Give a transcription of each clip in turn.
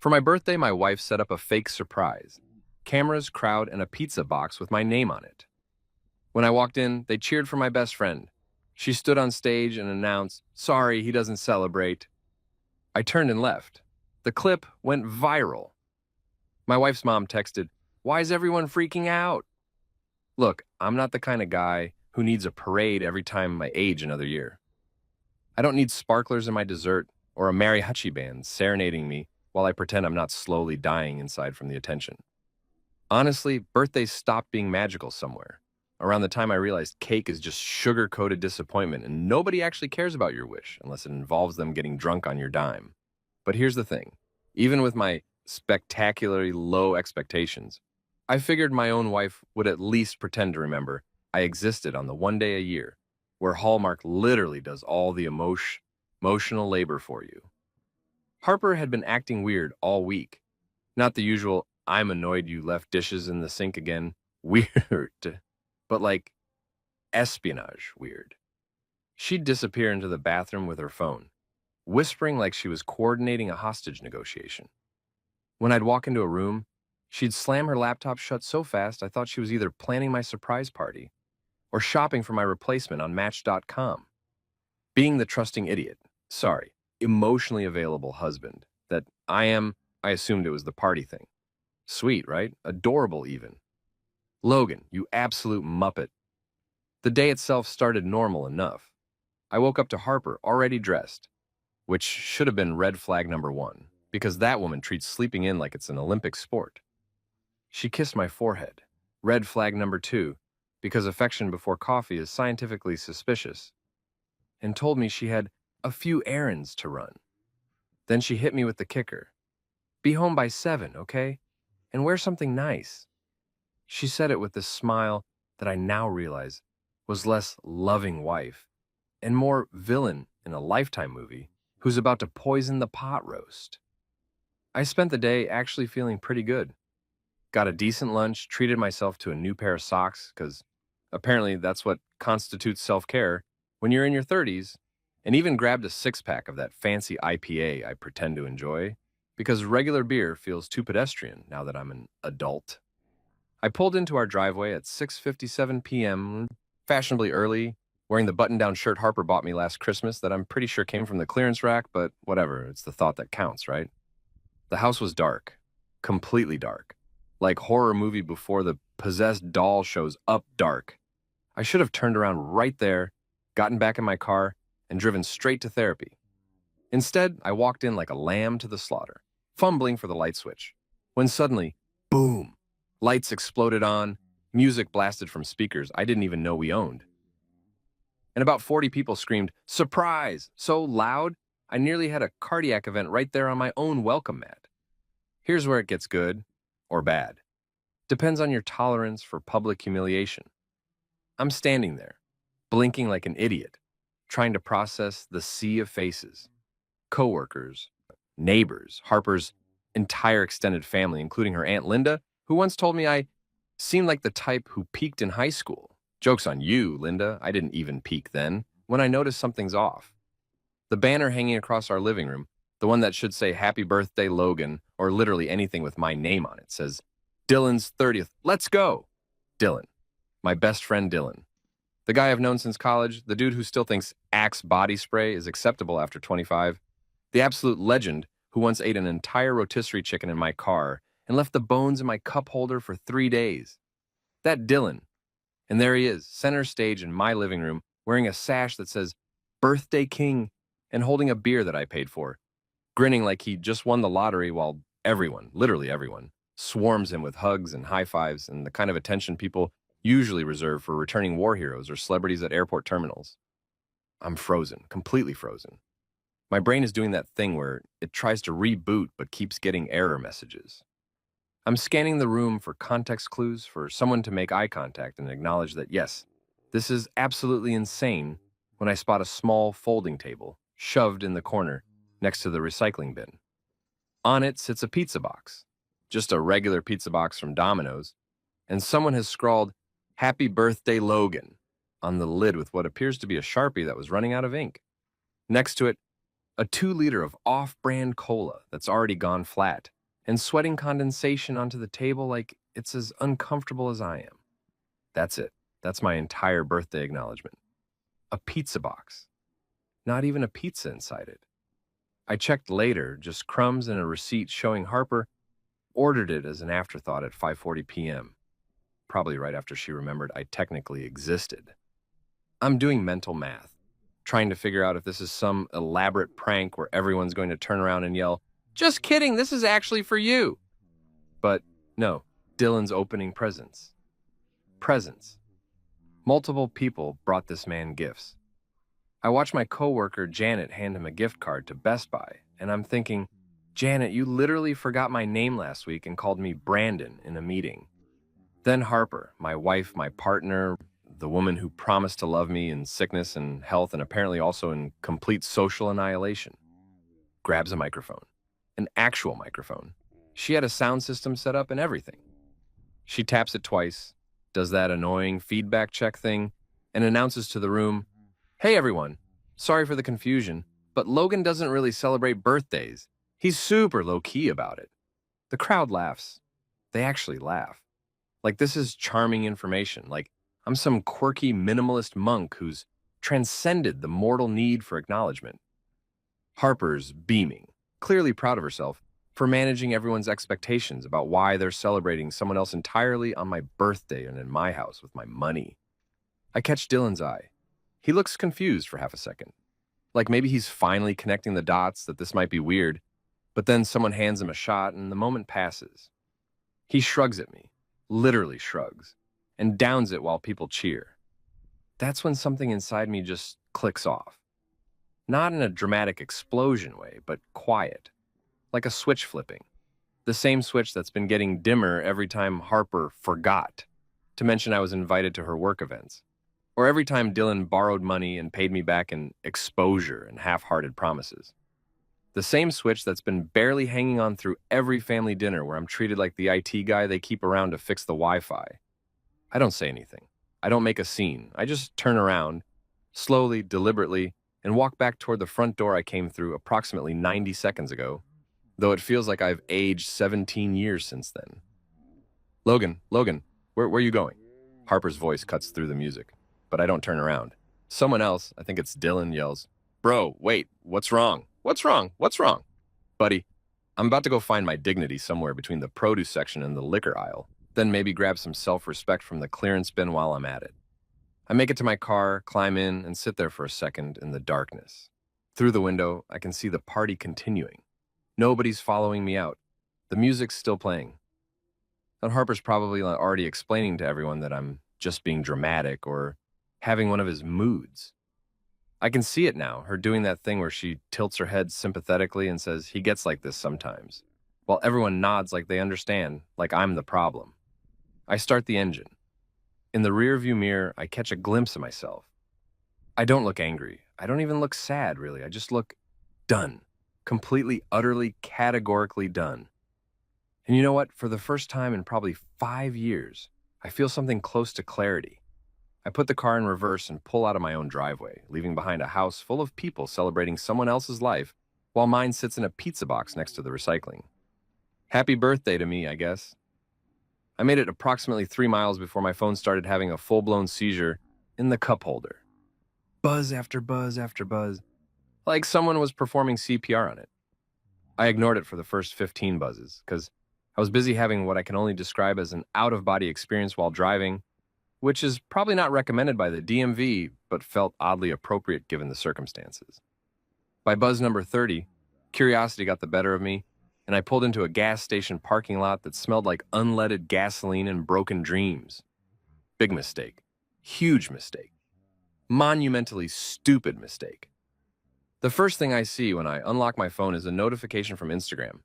For my birthday, my wife set up a fake surprise. Cameras, crowd, and a pizza box with my name on it. When I walked in, they cheered for my best friend. She stood on stage and announced, "Sorry, he doesn't celebrate." I turned and left. The clip went viral. My wife's mom texted, "Why is everyone freaking out?" Look, I'm not the kind of guy who needs a parade every time I age another year. I don't need sparklers in my dessert or a mariachi band serenading me while I pretend I'm not slowly dying inside from the attention. Honestly, birthdays stopped being magical somewhere. Around the time I realized cake is just sugar-coated disappointment and nobody actually cares about your wish unless it involves them getting drunk on your dime. But here's the thing. Even with my spectacularly low expectations, I figured my own wife would at least pretend to remember I existed on the one day a year where Hallmark literally does all the emotional labor for you. Harper had been acting weird all week. Not the usual, "I'm annoyed you left dishes in the sink again" weird, but like espionage weird. She'd disappear into the bathroom with her phone, whispering like she was coordinating a hostage negotiation. When I'd walk into a room, she'd slam her laptop shut so fast I thought she was either planning my surprise party or shopping for my replacement on Match.com. Being the trusting idiot, sorry, emotionally available husband that I am, I assumed it was the party thing. Sweet, right? Adorable even. Logan, you absolute muppet. The day itself started normal enough. I woke up to Harper already dressed, which should have been red flag number one, because that woman treats sleeping in like it's an Olympic sport. She kissed my forehead. Red flag number two, because affection before coffee is scientifically suspicious, and told me she had a few errands to run. Then she hit me with the kicker. "Be home by 7, okay? And wear something nice." She said it with this smile that I now realize was less loving wife and more villain in a Lifetime movie who's about to poison the pot roast. I spent the day actually feeling pretty good. Got a decent lunch, treated myself to a new pair of socks, because apparently that's what constitutes self-care when you're in your 30s, and even grabbed a six-pack of that fancy IPA I pretend to enjoy, because regular beer feels too pedestrian now that I'm an adult. I pulled into our driveway at 6:57 p.m., fashionably early, wearing the button-down shirt Harper bought me last Christmas that I'm pretty sure came from the clearance rack, but whatever, it's the thought that counts, right? The house was dark, completely dark, like horror movie before the possessed doll shows up dark. I should have turned around right there, gotten back in my car, and driven straight to therapy. Instead, I walked in like a lamb to the slaughter, fumbling for the light switch, when suddenly, boom, lights exploded on, music blasted from speakers I didn't even know we owned. And about 40 people screamed, "Surprise!" so loud, I nearly had a cardiac event right there on my own welcome mat. Here's where it gets good, or bad. Depends on your tolerance for public humiliation. I'm standing there, blinking like an idiot, trying to process the sea of faces. Coworkers, neighbors, Harper's entire extended family, including her Aunt Linda, who once told me I seemed like the type who peaked in high school. Joke's on you, Linda. I didn't even peak then, when I noticed something's off. The banner hanging across our living room, the one that should say "Happy Birthday, Logan," or literally anything with my name on it, says, "Dylan's 30th. Let's go!" Dylan. My best friend Dylan. The guy I've known since college, the dude who still thinks Axe body spray is acceptable after 25, the absolute legend who once ate an entire rotisserie chicken in my car and left the bones in my cup holder for 3 days. That Dylan. And there he is, center stage in my living room, wearing a sash that says "Birthday King" and holding a beer that I paid for, grinning like he just won the lottery while everyone, literally everyone, swarms him with hugs and high fives and the kind of attention people usually reserve for returning war heroes or celebrities at airport terminals. I'm frozen, completely frozen. My brain is doing that thing where it tries to reboot but keeps getting error messages. I'm scanning the room for context clues for someone to make eye contact and acknowledge that, yes, this is absolutely insane, when I spot a small folding table shoved in the corner next to the recycling bin. On it sits a pizza box, just a regular pizza box from Domino's, and someone has scrawled "Happy Birthday, Logan" on the lid with what appears to be a Sharpie that was running out of ink. Next to it, A 2 liter of off-brand cola that's already gone flat, and sweating condensation onto the table like it's as uncomfortable as I am. That's it. That's my entire birthday acknowledgement. A pizza box. Not even a pizza inside it. I checked later, just crumbs and a receipt showing Harper ordered it as an afterthought at 5:40 p.m., probably right after she remembered I technically existed. I'm doing mental math, trying to figure out if this is some elaborate prank where everyone's going to turn around and yell, "Just kidding, this is actually for you." But no, Dylan's opening presents. Presents. Multiple people brought this man gifts. I watched my coworker Janet hand him a gift card to Best Buy, and I'm thinking, Janet, you literally forgot my name last week and called me Brandon in a meeting. Then Harper, my wife, my partner, the woman who promised to love me in sickness and health and apparently also in complete social annihilation, grabs a microphone, an actual microphone. She had a sound system set up and everything. She taps it twice, does that annoying feedback check thing, and announces to the room, "Hey everyone, sorry for the confusion, but Logan doesn't really celebrate birthdays. He's super low-key about it." The crowd laughs. They actually laugh. Like this is charming information, like I'm some quirky minimalist monk who's transcended the mortal need for acknowledgement. Harper's beaming, clearly proud of herself for managing everyone's expectations about why they're celebrating someone else entirely on my birthday and in my house with my money. I catch Dylan's eye. He looks confused for half a second. Like maybe he's finally connecting the dots that this might be weird, but then someone hands him a shot and the moment passes. He shrugs at me, literally shrugs, and downs it while people cheer. That's when something inside me just clicks off. Not in a dramatic explosion way, but quiet, like a switch flipping. The same switch that's been getting dimmer every time Harper forgot to mention I was invited to her work events, or every time Dylan borrowed money and paid me back in exposure and half-hearted promises. The same switch that's been barely hanging on through every family dinner where I'm treated like the IT guy they keep around to fix the Wi-Fi. I don't say anything. I don't make a scene. I just turn around, slowly, deliberately, and walk back toward the front door I came through approximately 90 seconds ago, though it feels like I've aged 17 years since then. Logan, where are you going?" Harper's voice cuts through the music, but I don't turn around. Someone else, I think it's Dylan, yells, "Bro, wait, what's wrong? What's wrong? What's wrong?" "Buddy, I'm about to go find my dignity somewhere between the produce section and the liquor aisle, then maybe grab some self-respect from the clearance bin while I'm at it." I make it to my car, climb in, and sit there for a second in the darkness. Through the window, I can see the party continuing. Nobody's following me out. The music's still playing. And Harper's probably already explaining to everyone that I'm just being dramatic or having one of his moods. I can see it now, her doing that thing where she tilts her head sympathetically and says he gets like this sometimes, while everyone nods like they understand, like I'm the problem. I start the engine. In the rearview mirror, I catch a glimpse of myself. I don't look angry. I don't even look sad, really. I just look done. Completely, utterly, categorically done. And you know what? For the first time in probably 5 years, I feel something close to clarity. I put the car in reverse and pull out of my own driveway, leaving behind a house full of people celebrating someone else's life, while mine sits in a pizza box next to the recycling. Happy birthday to me, I guess. I made it approximately 3 miles before my phone started having a full-blown seizure in the cup holder. Buzz after buzz after buzz, like someone was performing CPR on it. I ignored it for the first 15 buzzes, because I was busy having what I can only describe as an out-of-body experience while driving, which is probably not recommended by the DMV, but felt oddly appropriate given the circumstances. By buzz number 30, curiosity got the better of me, and I pulled into a gas station parking lot that smelled like unleaded gasoline and broken dreams. Big mistake. Huge mistake. Monumentally stupid mistake. The first thing I see when I unlock my phone is a notification from Instagram.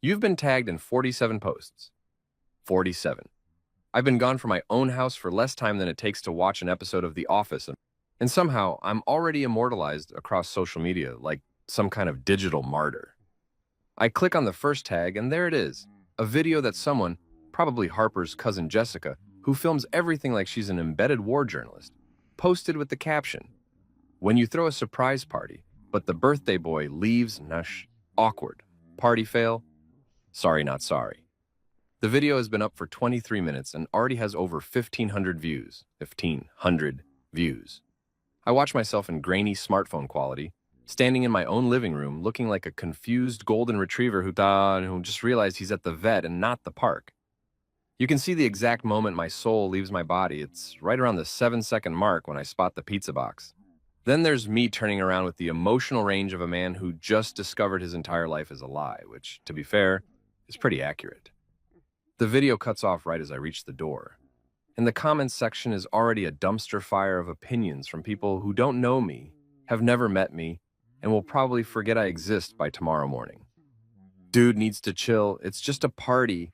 You've been tagged in 47 posts. 47. I've been gone from my own house for less time than it takes to watch an episode of The Office, and somehow I'm already immortalized across social media like some kind of digital martyr. I click on the first tag, and there it is, a video that someone, probably Harper's cousin Jessica, who films everything like she's an embedded war journalist, posted with the caption, "When you throw a surprise party, But the birthday boy leaves, nush, awkward. Party fail? Sorry, not sorry. The video has been up for 23 minutes and already has over 1,500 views. 1,500 views. I watch myself in grainy smartphone quality, standing in my own living room looking like a confused golden retriever who just realized he's at the vet and not the park. You can see the exact moment my soul leaves my body. It's right around the 7-second mark when I spot the pizza box. Then there's me turning around with the emotional range of a man who just discovered his entire life is a lie, which, to be fair, is pretty accurate. The video cuts off right as I reach the door. In the comments section is already a dumpster fire of opinions from people who don't know me, have never met me, and will probably forget I exist by tomorrow morning. Dude needs to chill. It's just a party.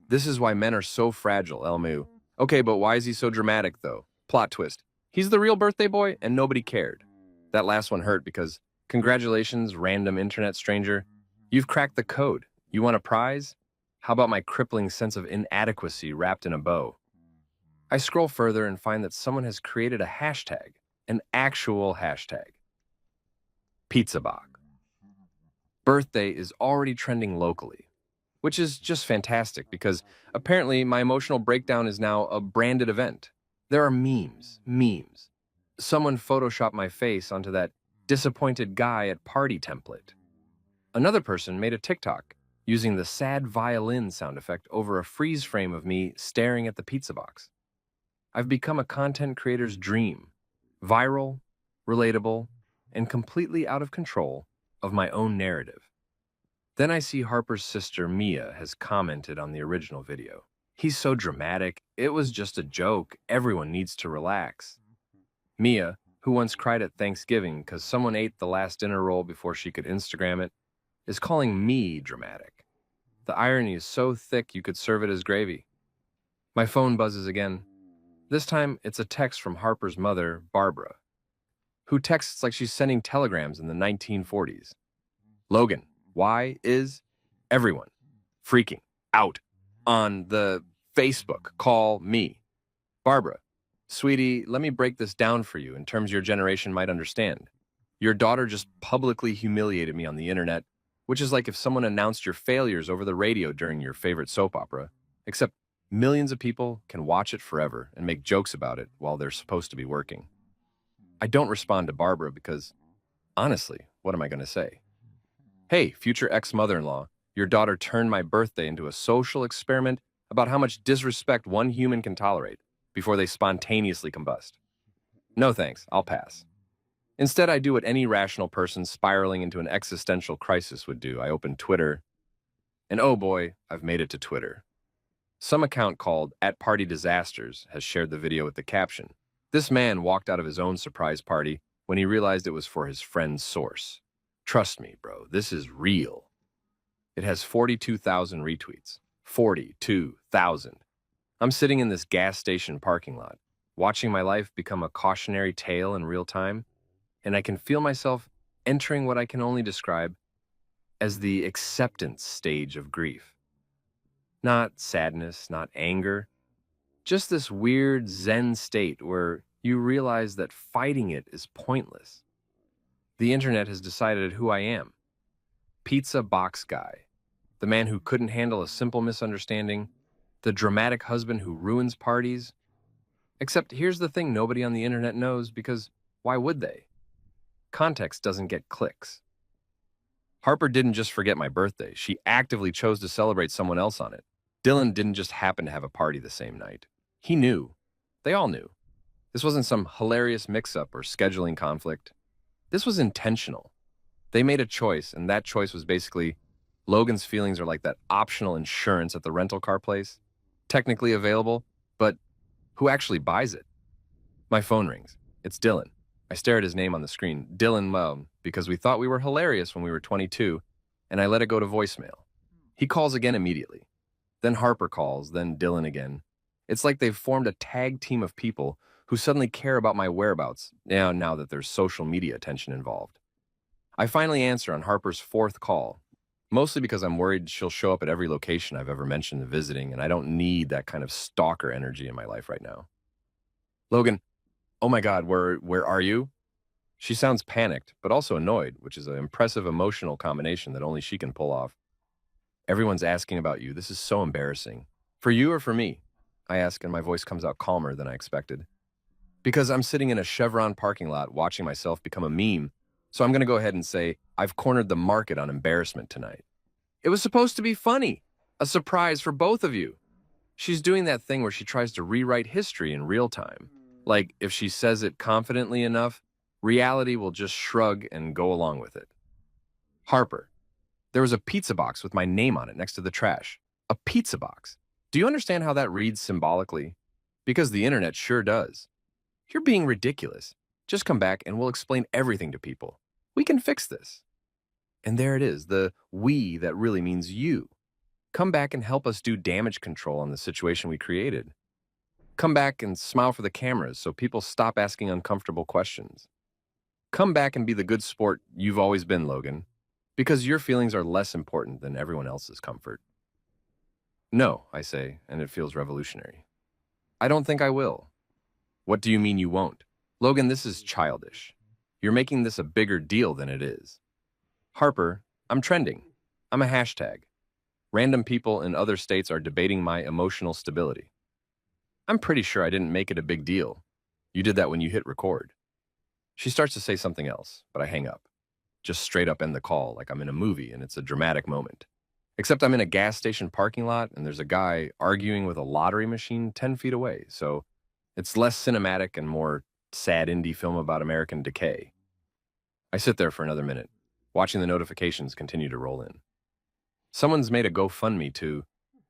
This is why men are so fragile, Elmu. Okay, but why is he so dramatic, though? Plot twist. He's the real birthday boy, and nobody cared. That last one hurt because, congratulations, random internet stranger. You've cracked the code. You want a prize? How about my crippling sense of inadequacy wrapped in a bow? I scroll further and find that someone has created a hashtag, an actual hashtag. Pizza box. Birthday is already trending locally, which is just fantastic because apparently my emotional breakdown is now a branded event. There are memes. Someone photoshopped my face onto that disappointed guy at party template. Another person made a TikTok using the sad violin sound effect over a freeze frame of me staring at the pizza box. I've become a content creator's dream, viral, relatable, and completely out of control of my own narrative. Then I see Harper's sister Mia has commented on the original video. He's so dramatic, it was just a joke, everyone needs to relax. Mia, who once cried at Thanksgiving because someone ate the last dinner roll before she could Instagram it, is calling me dramatic. The irony is so thick you could serve it as gravy. My phone buzzes again. This time, it's a text from Harper's mother, Barbara, who texts like she's sending telegrams in the 1940s. Logan, why is everyone freaking out on the Facebook? Call me. Barbara, sweetie, let me break this down for you in terms your generation might understand. Your daughter just publicly humiliated me on the internet, which is like if someone announced your failures over the radio during your favorite soap opera, except millions of people can watch it forever and make jokes about it while they're supposed to be working. I don't respond to Barbara because, honestly, what am I going to say? Hey, future ex-mother-in-law, your daughter turned my birthday into a social experiment about how much disrespect one human can tolerate before they spontaneously combust. No thanks, I'll pass. Instead, I do what any rational person spiraling into an existential crisis would do. I open Twitter, and oh boy, I've made it to Twitter. Some account called @PartyDisasters has shared the video with the caption, "This man walked out of his own surprise party when he realized it was for his friend's source. Trust me, bro, this is real." It has 42,000 retweets. 42,000. I'm sitting in this gas station parking lot, watching my life become a cautionary tale in real time, and I can feel myself entering what I can only describe as the acceptance stage of grief. Not sadness, not anger, just this weird Zen state where you realize that fighting it is pointless. The internet has decided who I am. Pizza box guy. The man who couldn't handle a simple misunderstanding. The dramatic husband who ruins parties. Except here's the thing nobody on the internet knows because why would they? Context doesn't get clicks. Harper didn't just forget my birthday. She actively chose to celebrate someone else on it. Dylan didn't just happen to have a party the same night. He knew. They all knew. This wasn't some hilarious mix-up or scheduling conflict. This was intentional. They made a choice, and that choice was basically, Logan's feelings are like that optional insurance at the rental car place. Technically available, but who actually buys it? My phone rings. It's Dylan. I stare at his name on the screen. Dylan, well, because we thought we were hilarious when we were 22, and I let it go to voicemail. He calls again immediately. Then Harper calls, then Dylan again. It's like they've formed a tag team of people who suddenly care about my whereabouts, now that there's social media attention involved. I finally answer on Harper's fourth call, mostly because I'm worried she'll show up at every location I've ever mentioned of visiting, and I don't need that kind of stalker energy in my life right now. Logan, oh my God, where are you? She sounds panicked, but also annoyed, which is an impressive emotional combination that only she can pull off. Everyone's asking about you. This is so embarrassing. For you or for me? I ask, and my voice comes out calmer than I expected. Because I'm sitting in a Chevron parking lot watching myself become a meme, so I'm going to go ahead and say I've cornered the market on embarrassment tonight. It was supposed to be funny, a surprise for both of you. She's doing that thing where she tries to rewrite history in real time. Like, if she says it confidently enough, reality will just shrug and go along with it. Harper, there was a pizza box with my name on it next to the trash. A pizza box. Do you understand how that reads symbolically? Because the internet sure does. You're being ridiculous. Just come back and we'll explain everything to people. We can fix this. And there it is, the we that really means you. Come back and help us do damage control on the situation we created. Come back and smile for the cameras so people stop asking uncomfortable questions. Come back and be the good sport you've always been, Logan, because your feelings are less important than everyone else's comfort. No, I say, and it feels revolutionary. I don't think I will. What do you mean you won't? Logan, this is childish. You're making this a bigger deal than it is. Harper, I'm trending. I'm a hashtag. Random people in other states are debating my emotional stability. I'm pretty sure I didn't make it a big deal. You did that when you hit record. She starts to say something else, but I hang up. Just straight up end the call like I'm in a movie and it's a dramatic moment. Except I'm in a gas station parking lot and there's a guy arguing with a lottery machine 10 feet away, so it's less cinematic and more sad indie film about American decay. I sit there for another minute, watching the notifications continue to roll in. Someone's made a GoFundMe to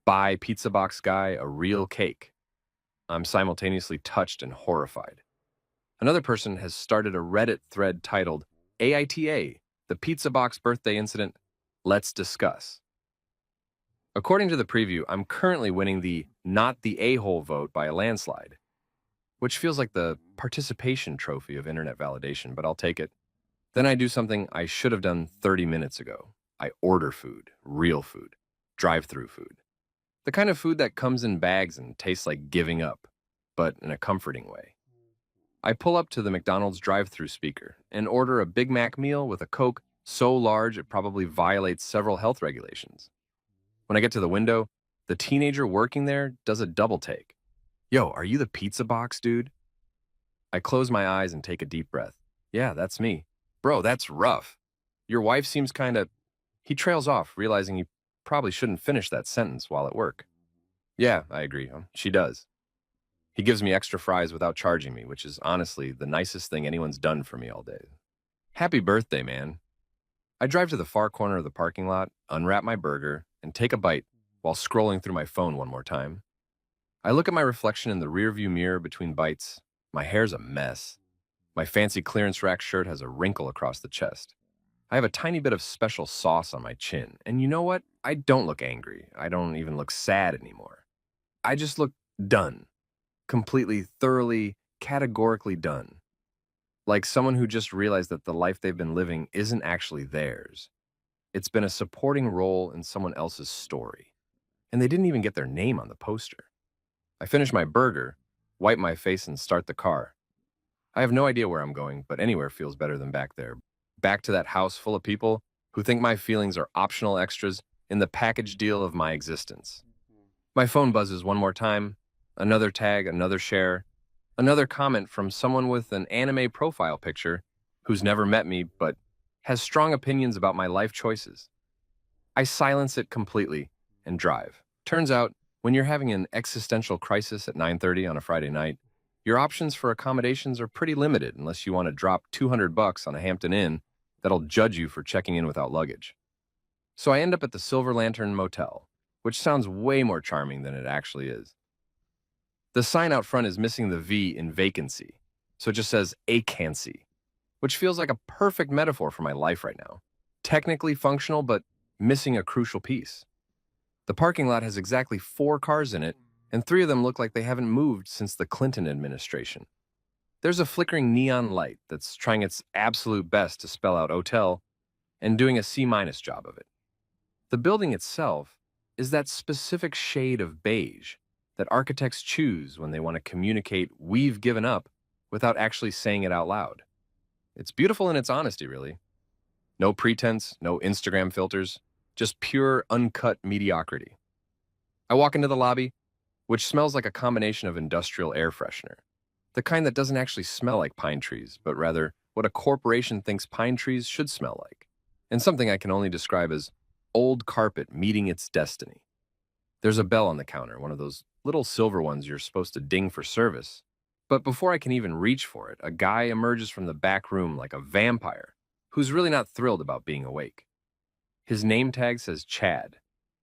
buy Pizza Box Guy a real cake. I'm simultaneously touched and horrified. Another person has started a Reddit thread titled AITA, the Pizza Box Birthday Incident. Let's discuss. According to the preview, I'm currently winning the not the a-hole vote by a landslide, which feels like the participation trophy of internet validation, but I'll take it. Then I do something I should have done 30 minutes ago. I order food, real food, drive-through food. The kind of food that comes in bags and tastes like giving up, but in a comforting way. I pull up to the McDonald's drive-through speaker and order a Big Mac meal with a Coke so large it probably violates several health regulations. When I get to the window, the teenager working there does a double take. Yo, are you the pizza box dude? I close my eyes and take a deep breath. Yeah, that's me. Bro, that's rough. Your wife seems kinda... He trails off, realizing he probably shouldn't finish that sentence while at work. Yeah, I agree. She does. He gives me extra fries without charging me, which is honestly the nicest thing anyone's done for me all day. Happy birthday, man. I drive to the far corner of the parking lot, unwrap my burger, and take a bite while scrolling through my phone one more time. I look at my reflection in the rearview mirror between bites. My hair's a mess. My fancy clearance rack shirt has a wrinkle across the chest. I have a tiny bit of special sauce on my chin, and you know what? I don't look angry. I don't even look sad anymore. I just look done. Completely, thoroughly, categorically done. Like someone who just realized that the life they've been living isn't actually theirs. It's been a supporting role in someone else's story. And they didn't even get their name on the poster. I finish my burger, wipe my face, and start the car. I have no idea where I'm going, but anywhere feels better than back there. Back to that house full of people who think my feelings are optional extras in the package deal of my existence. My phone buzzes one more time. Another tag, another share, another comment from someone with an anime profile picture who's never met me but has strong opinions about my life choices. I silence it completely and drive. Turns out, when you're having an existential crisis at 9:30 on a Friday night, your options for accommodations are pretty limited unless you want to drop $200 on a Hampton Inn that'll judge you for checking in without luggage. So I end up at the Silver Lantern Motel, which sounds way more charming than it actually is. The sign out front is missing the V in vacancy, so it just says acancy, which feels like a perfect metaphor for my life right now. Technically functional, but missing a crucial piece. The parking lot has exactly 4 cars in it, and 3 of them look like they haven't moved since the Clinton administration. There's a flickering neon light that's trying its absolute best to spell out hotel and doing a C- job of it. The building itself is that specific shade of beige that architects choose when they want to communicate we've given up without actually saying it out loud. It's beautiful in its honesty, really. No pretense, no Instagram filters, just pure, uncut mediocrity. I walk into the lobby, which smells like a combination of industrial air freshener. The kind that doesn't actually smell like pine trees, but rather what a corporation thinks pine trees should smell like. And something I can only describe as old carpet meeting its destiny. There's a bell on the counter, one of those little silver ones you're supposed to ding for service. But before I can even reach for it, a guy emerges from the back room like a vampire, who's really not thrilled about being awake. His name tag says Chad,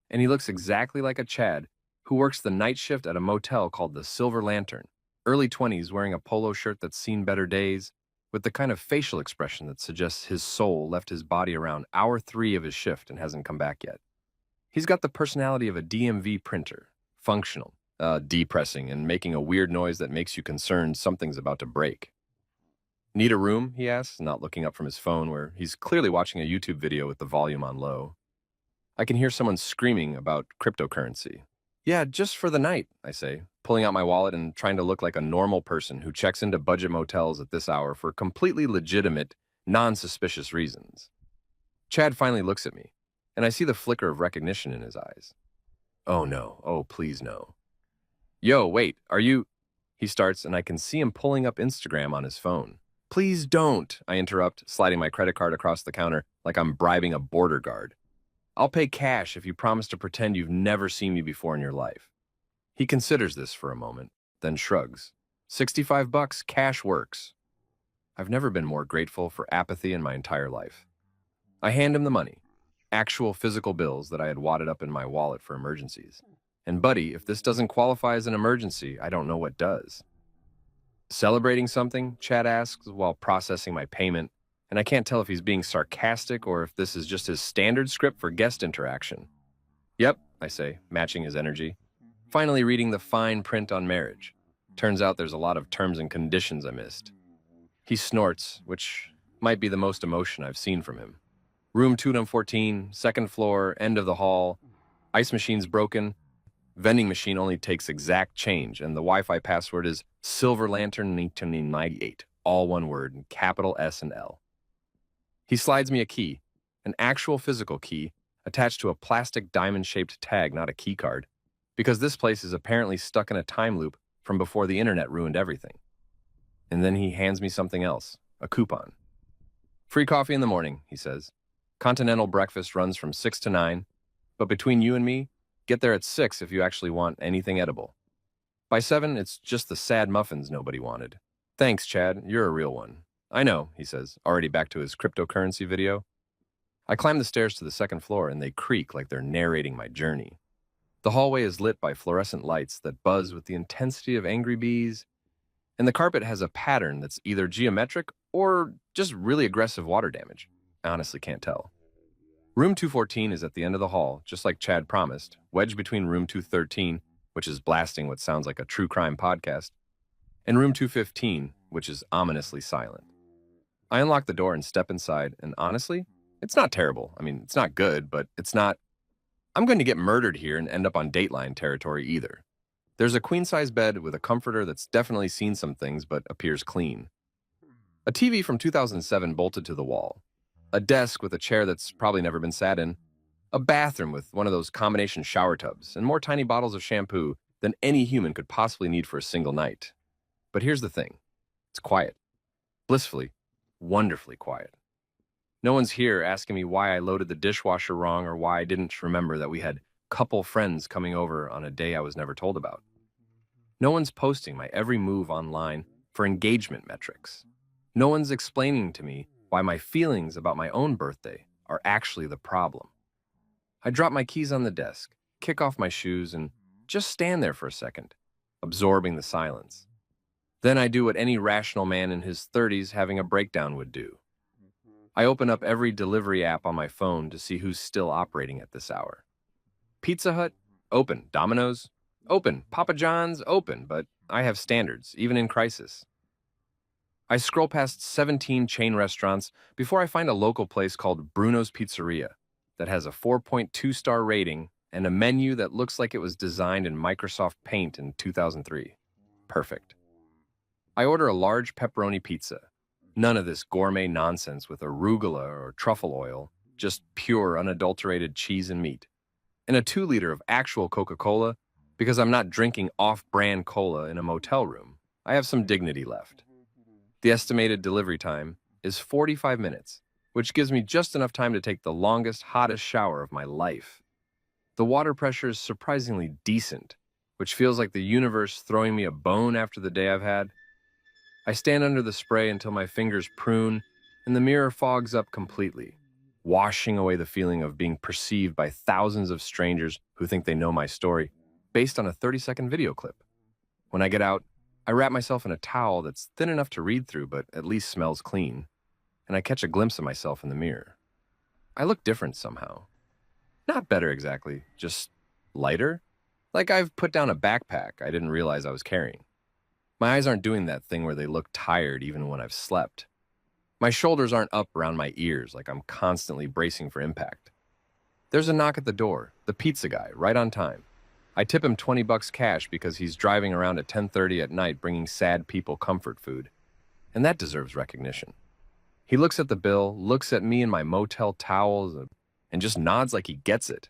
and he looks exactly like a Chad who works the night shift at a motel called the Silver Lantern, early 20s, wearing a polo shirt that's seen better days, with the kind of facial expression that suggests his soul left his body around hour 3 of his shift and hasn't come back yet. He's got the personality of a DMV printer, functional, depressing, and making a weird noise that makes you concerned something's about to break. Need a room? He asks, not looking up from his phone where he's clearly watching a YouTube video with the volume on low. I can hear someone screaming about cryptocurrency. Yeah, just for the night, I say, pulling out my wallet and trying to look like a normal person who checks into budget motels at this hour for completely legitimate, non-suspicious reasons. Chad finally looks at me, and I see the flicker of recognition in his eyes. Oh no, oh please no. Yo, wait, are you... He starts, and I can see him pulling up Instagram on his phone. Please don't, I interrupt, sliding my credit card across the counter like I'm bribing a border guard. I'll pay cash if you promise to pretend you've never seen me before in your life. He considers this for a moment, then shrugs. $65, cash works. I've never been more grateful for apathy in my entire life. I hand him the money, actual physical bills that I had wadded up in my wallet for emergencies. And buddy, if this doesn't qualify as an emergency, I don't know what does. Celebrating something? Chad asks while processing my payment, and I can't tell if he's being sarcastic or if this is just his standard script for guest interaction. Yep, I say, matching his energy. Finally reading the fine print on marriage. Turns out there's a lot of terms and conditions I missed. He snorts, which might be the most emotion I've seen from him. Room 214, second floor, end of the hall. Ice machine's broken. Vending machine only takes exact change, and the Wi-Fi password is Silver Lantern 1998, all one word, in capital S and L. He slides me a key, an actual physical key, attached to a plastic diamond-shaped tag, not a key card, because this place is apparently stuck in a time loop from before the internet ruined everything. And then he hands me something else, a coupon. Free coffee in the morning, he says. Continental breakfast runs from 6 to 9, but between you and me, get there at 6 if you actually want anything edible. By 7, it's just the sad muffins nobody wanted. Thanks, Chad, you're a real one. I know, he says, already back to his cryptocurrency video. I climb the stairs to the second floor and they creak like they're narrating my journey. The hallway is lit by fluorescent lights that buzz with the intensity of angry bees, and the carpet has a pattern that's either geometric or just really aggressive water damage. I honestly can't tell. Room 214 is at the end of the hall, just like Chad promised, wedged between room 213, which is blasting what sounds like a true crime podcast, and room 215, which is ominously silent. I unlock the door and step inside, and honestly, it's not terrible. I mean, it's not good, but it's not, I'm going to get murdered here and end up on Dateline territory either. There's a queen-size bed with a comforter that's definitely seen some things but appears clean. A TV from 2007 bolted to the wall. A desk with a chair that's probably never been sat in. A bathroom with one of those combination shower tubs and more tiny bottles of shampoo than any human could possibly need for a single night. But here's the thing. It's quiet. Blissfully, wonderfully quiet. No one's here asking me why I loaded the dishwasher wrong or why I didn't remember that we had couple friends coming over on a day I was never told about. No one's posting my every move online for engagement metrics. No one's explaining to me why my feelings about my own birthday are actually the problem. I drop my keys on the desk, kick off my shoes, and just stand there for a second, absorbing the silence. Then I do what any rational man in his 30s having a breakdown would do. I open up every delivery app on my phone to see who's still operating at this hour. Pizza Hut, open. Domino's, open. Papa John's, open. But I have standards, even in crisis. I scroll past 17 chain restaurants before I find a local place called Bruno's Pizzeria that has a 4.2-star rating and a menu that looks like it was designed in Microsoft Paint in 2003. Perfect. I order a large pepperoni pizza, None of this gourmet nonsense with arugula or truffle oil, just pure, unadulterated cheese and meat. And a 2 liter of actual Coca-Cola because I'm not drinking off-brand cola in a motel room. I have some dignity left. The estimated delivery time is 45 minutes, which gives me just enough time to take the longest, hottest shower of my life. The water pressure is surprisingly decent, which feels like the universe throwing me a bone after the day I've had. I stand under the spray until my fingers prune and the mirror fogs up completely, washing away the feeling of being perceived by thousands of strangers who think they know my story based on a 30-second video clip. When I get out, I wrap myself in a towel that's thin enough to read through but at least smells clean, and I catch a glimpse of myself in the mirror. I look different somehow. Not better exactly, just lighter. Like I've put down a backpack I didn't realize I was carrying. My eyes aren't doing that thing where they look tired even when I've slept. My shoulders aren't up around my ears like I'm constantly bracing for impact. There's a knock at the door, the pizza guy, right on time. I tip him $20 cash because he's driving around at 10:30 at night bringing sad people comfort food. And that deserves recognition. He looks at the bill, looks at me in my motel towels, and just nods like he gets it.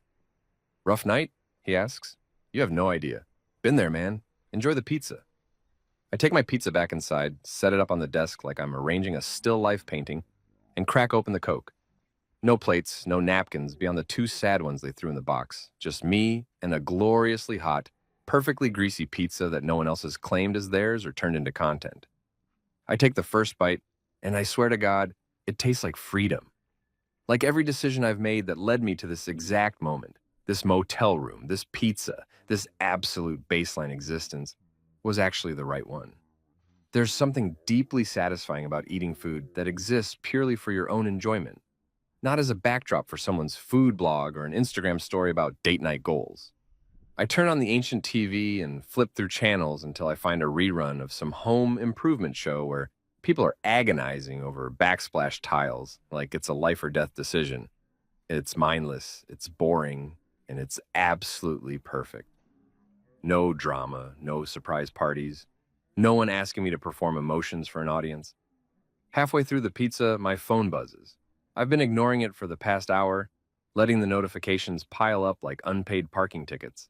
Rough night? He asks. You have no idea. Been there, man. Enjoy the pizza. I take my pizza back inside, set it up on the desk like I'm arranging a still life painting, and crack open the Coke. No plates, no napkins beyond the 2 sad ones they threw in the box. Just me and a gloriously hot, perfectly greasy pizza that no one else has claimed as theirs or turned into content. I take the first bite, and I swear to God, it tastes like freedom. Like every decision I've made that led me to this exact moment, this motel room, this pizza, this absolute baseline existence, was actually the right one. There's something deeply satisfying about eating food that exists purely for your own enjoyment, not as a backdrop for someone's food blog or an Instagram story about date night goals. I turn on the ancient TV and flip through channels until I find a rerun of some home improvement show where people are agonizing over backsplash tiles like it's a life or death decision. It's mindless, it's boring, and it's absolutely perfect. No drama, no surprise parties, no one asking me to perform emotions for an audience. Halfway through the pizza, my phone buzzes. I've been ignoring it for the past hour, letting the notifications pile up like unpaid parking tickets.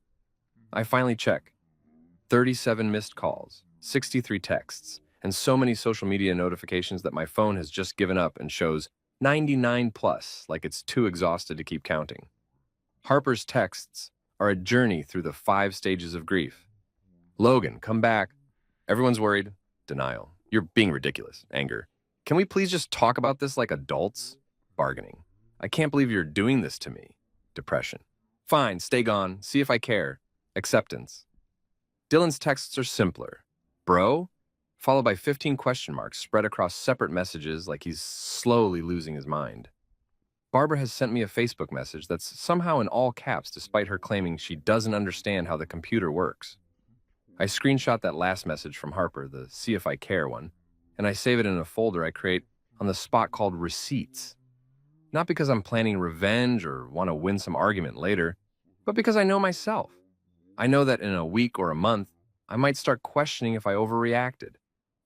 I finally check. 37 missed calls, 63 texts, and so many social media notifications that my phone has just given up and shows 99 plus, like it's too exhausted to keep counting. Harper's texts are a journey through the 5 stages of grief. Logan, come back. Everyone's worried. Denial. You're being ridiculous. Anger. Can we please just talk about this like adults? Bargaining. I can't believe you're doing this to me. Depression. Fine, stay gone. See if I care. Acceptance. Dylan's texts are simpler. Bro? Followed by 15 question marks spread across separate messages like he's slowly losing his mind. Barbara has sent me a Facebook message that's somehow in all caps despite her claiming she doesn't understand how the computer works. I screenshot that last message from Harper, the see if I care one, and I save it in a folder I create on the spot called Receipts. Not because I'm planning revenge or want to win some argument later, but because I know myself. I know that in a week or a month, I might start questioning if I overreacted.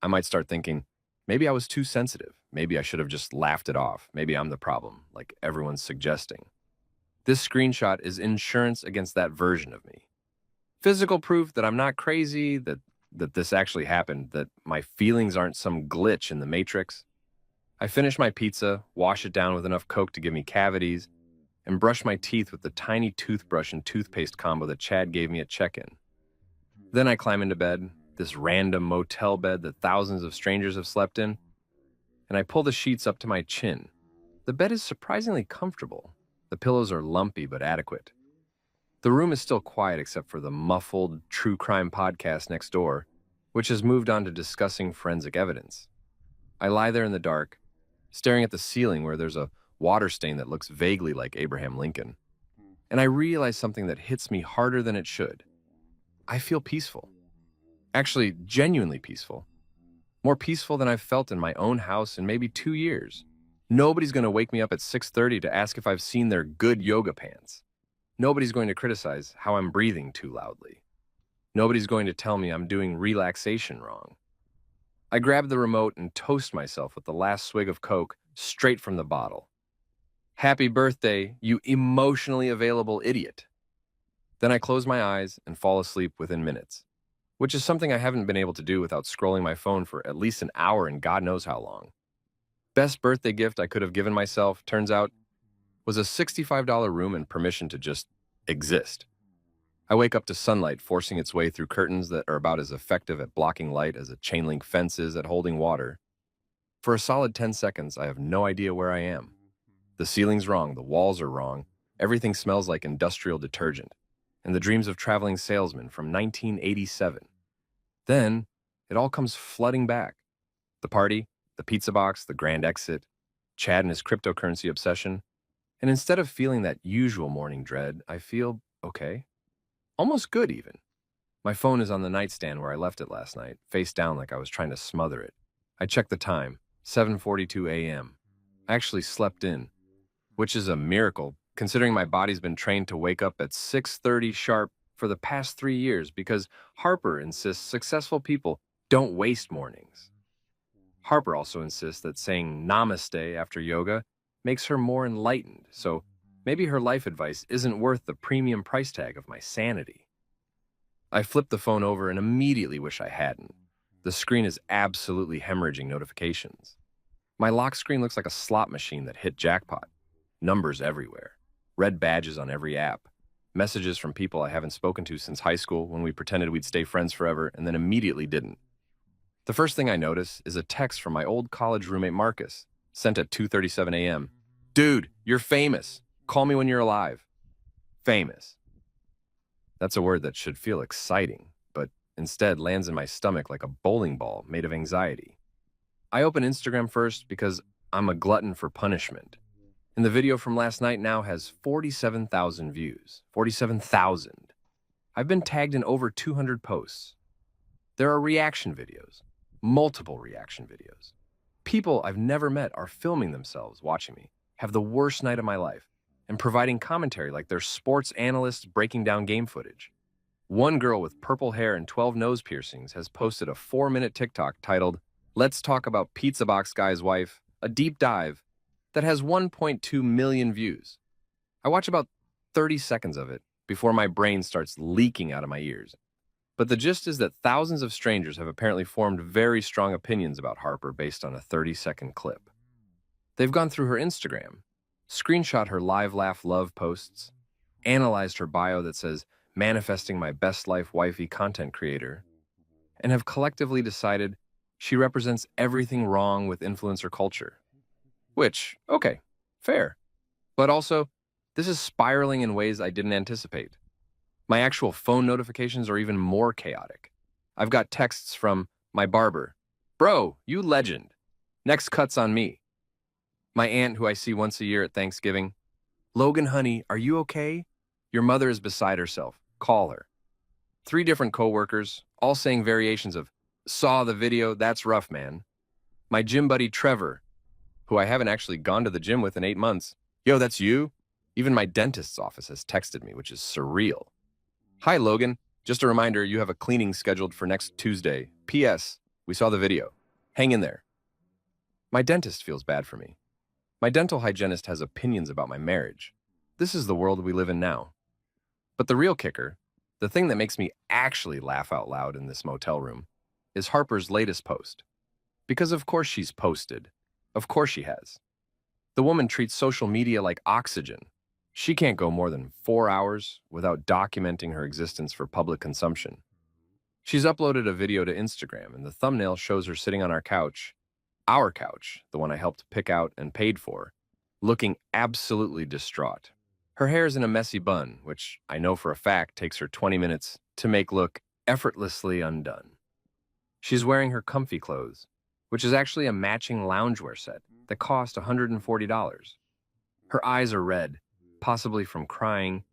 I might start thinking, maybe I was too sensitive. Maybe I should have just laughed it off. Maybe I'm the problem, like everyone's suggesting. This screenshot is insurance against that version of me. Physical proof that I'm not crazy, that this actually happened, that my feelings aren't some glitch in the matrix. I finish my pizza, wash it down with enough Coke to give me cavities, and brush my teeth with the tiny toothbrush and toothpaste combo that Chad gave me at check-in. Then I climb into bed, this random motel bed that thousands of strangers have slept in, and I pull the sheets up to my chin. The bed is surprisingly comfortable. The pillows are lumpy but adequate. The room is still quiet except for the muffled true crime podcast next door, which has moved on to discussing forensic evidence. I lie there in the dark, staring at the ceiling where there's a water stain that looks vaguely like Abraham Lincoln. And I realize something that hits me harder than it should. I feel peaceful. Actually, genuinely peaceful. More peaceful than I've felt in my own house in maybe 2 years. Nobody's going to wake me up at 6:30 to ask if I've seen their good yoga pants. Nobody's going to criticize how I'm breathing too loudly. Nobody's going to tell me I'm doing relaxation wrong. I grab the remote and toast myself with the last swig of Coke straight from the bottle. Happy birthday, you emotionally available idiot. Then I close my eyes and fall asleep within minutes, which is something I haven't been able to do without scrolling my phone for at least an hour and God knows how long. Best birthday gift I could have given myself, turns out, was a $65 room and permission to just exist. I wake up to sunlight forcing its way through curtains that are about as effective at blocking light as a chain link fence is at holding water. For a solid 10 seconds, I have no idea where I am. The ceiling's wrong, the walls are wrong, everything smells like industrial detergent, and the dreams of traveling salesmen from 1987. Then, it all comes flooding back. The party, the pizza box, the grand exit, Chad and his cryptocurrency obsession, and instead of feeling that usual morning dread, I feel okay. Almost good, even. My phone is on the nightstand where I left it last night, face down like I was trying to smother it. I check the time, 7:42 a.m. I actually slept in, which is a miracle, considering my body's been trained to wake up at 6:30 sharp for the past 3 years because Harper insists successful people don't waste mornings. Harper also insists that saying namaste after yoga makes her more enlightened, so maybe her life advice isn't worth the premium price tag of my sanity. I flip the phone over and immediately wish I hadn't. The screen is absolutely hemorrhaging notifications. My lock screen looks like a slot machine that hit jackpot. Numbers everywhere. Red badges on every app. Messages from people I haven't spoken to since high school when we pretended we'd stay friends forever and then immediately didn't. The first thing I notice is a text from my old college roommate Marcus, sent at 2:37 a.m. Dude, you're famous. Call me when you're alive. Famous. That's a word that should feel exciting, but instead lands in my stomach like a bowling ball made of anxiety. I open Instagram first because I'm a glutton for punishment. And the video from last night now has 47,000 views. 47,000. I've been tagged in over 200 posts. There are reaction videos. Multiple reaction videos. People I've never met are filming themselves watching me, have the worst night of my life, and providing commentary like they're sports analysts breaking down game footage. One girl with purple hair and 12 nose piercings has posted a 4-minute TikTok titled, Let's Talk About Pizza Box Guy's Wife, a deep dive, that has 1.2 million views. I watch about 30 seconds of it before my brain starts leaking out of my ears. But the gist is that thousands of strangers have apparently formed very strong opinions about Harper based on a 30-second clip. They've gone through her Instagram, screenshot her live laugh love posts, analyzed her bio that says, manifesting my best life wifey content creator, and have collectively decided she represents everything wrong with influencer culture. Which, okay, fair. But also, this is spiraling in ways I didn't anticipate. My actual phone notifications are even more chaotic. I've got texts from my barber. Bro, you legend. Next cut's on me. My aunt, who I see once a year at Thanksgiving. Logan, honey, are you okay? Your mother is beside herself. Call her. 3 different coworkers, all saying variations of, saw the video, that's rough, man. My gym buddy Trevor, who I haven't actually gone to the gym with in 8 months. Yo, that's you? Even my dentist's office has texted me, which is surreal. Hi, Logan. Just a reminder, you have a cleaning scheduled for next Tuesday. P.S. We saw the video. Hang in there. My dentist feels bad for me. My dental hygienist has opinions about my marriage. This is the world we live in now. But the real kicker, the thing that makes me actually laugh out loud in this motel room, is Harper's latest post. Because of course she's posted. Of course she has. The woman treats social media like oxygen. She can't go more than 4 hours without documenting her existence for public consumption. She's uploaded a video to Instagram, and the thumbnail shows her sitting on our couch, the one I helped pick out and paid for, looking absolutely distraught. Her hair is in a messy bun, which I know for a fact takes her 20 minutes to make look effortlessly undone. She's wearing her comfy clothes, which is actually a matching loungewear set that cost $140. Her eyes are red, possibly from crying,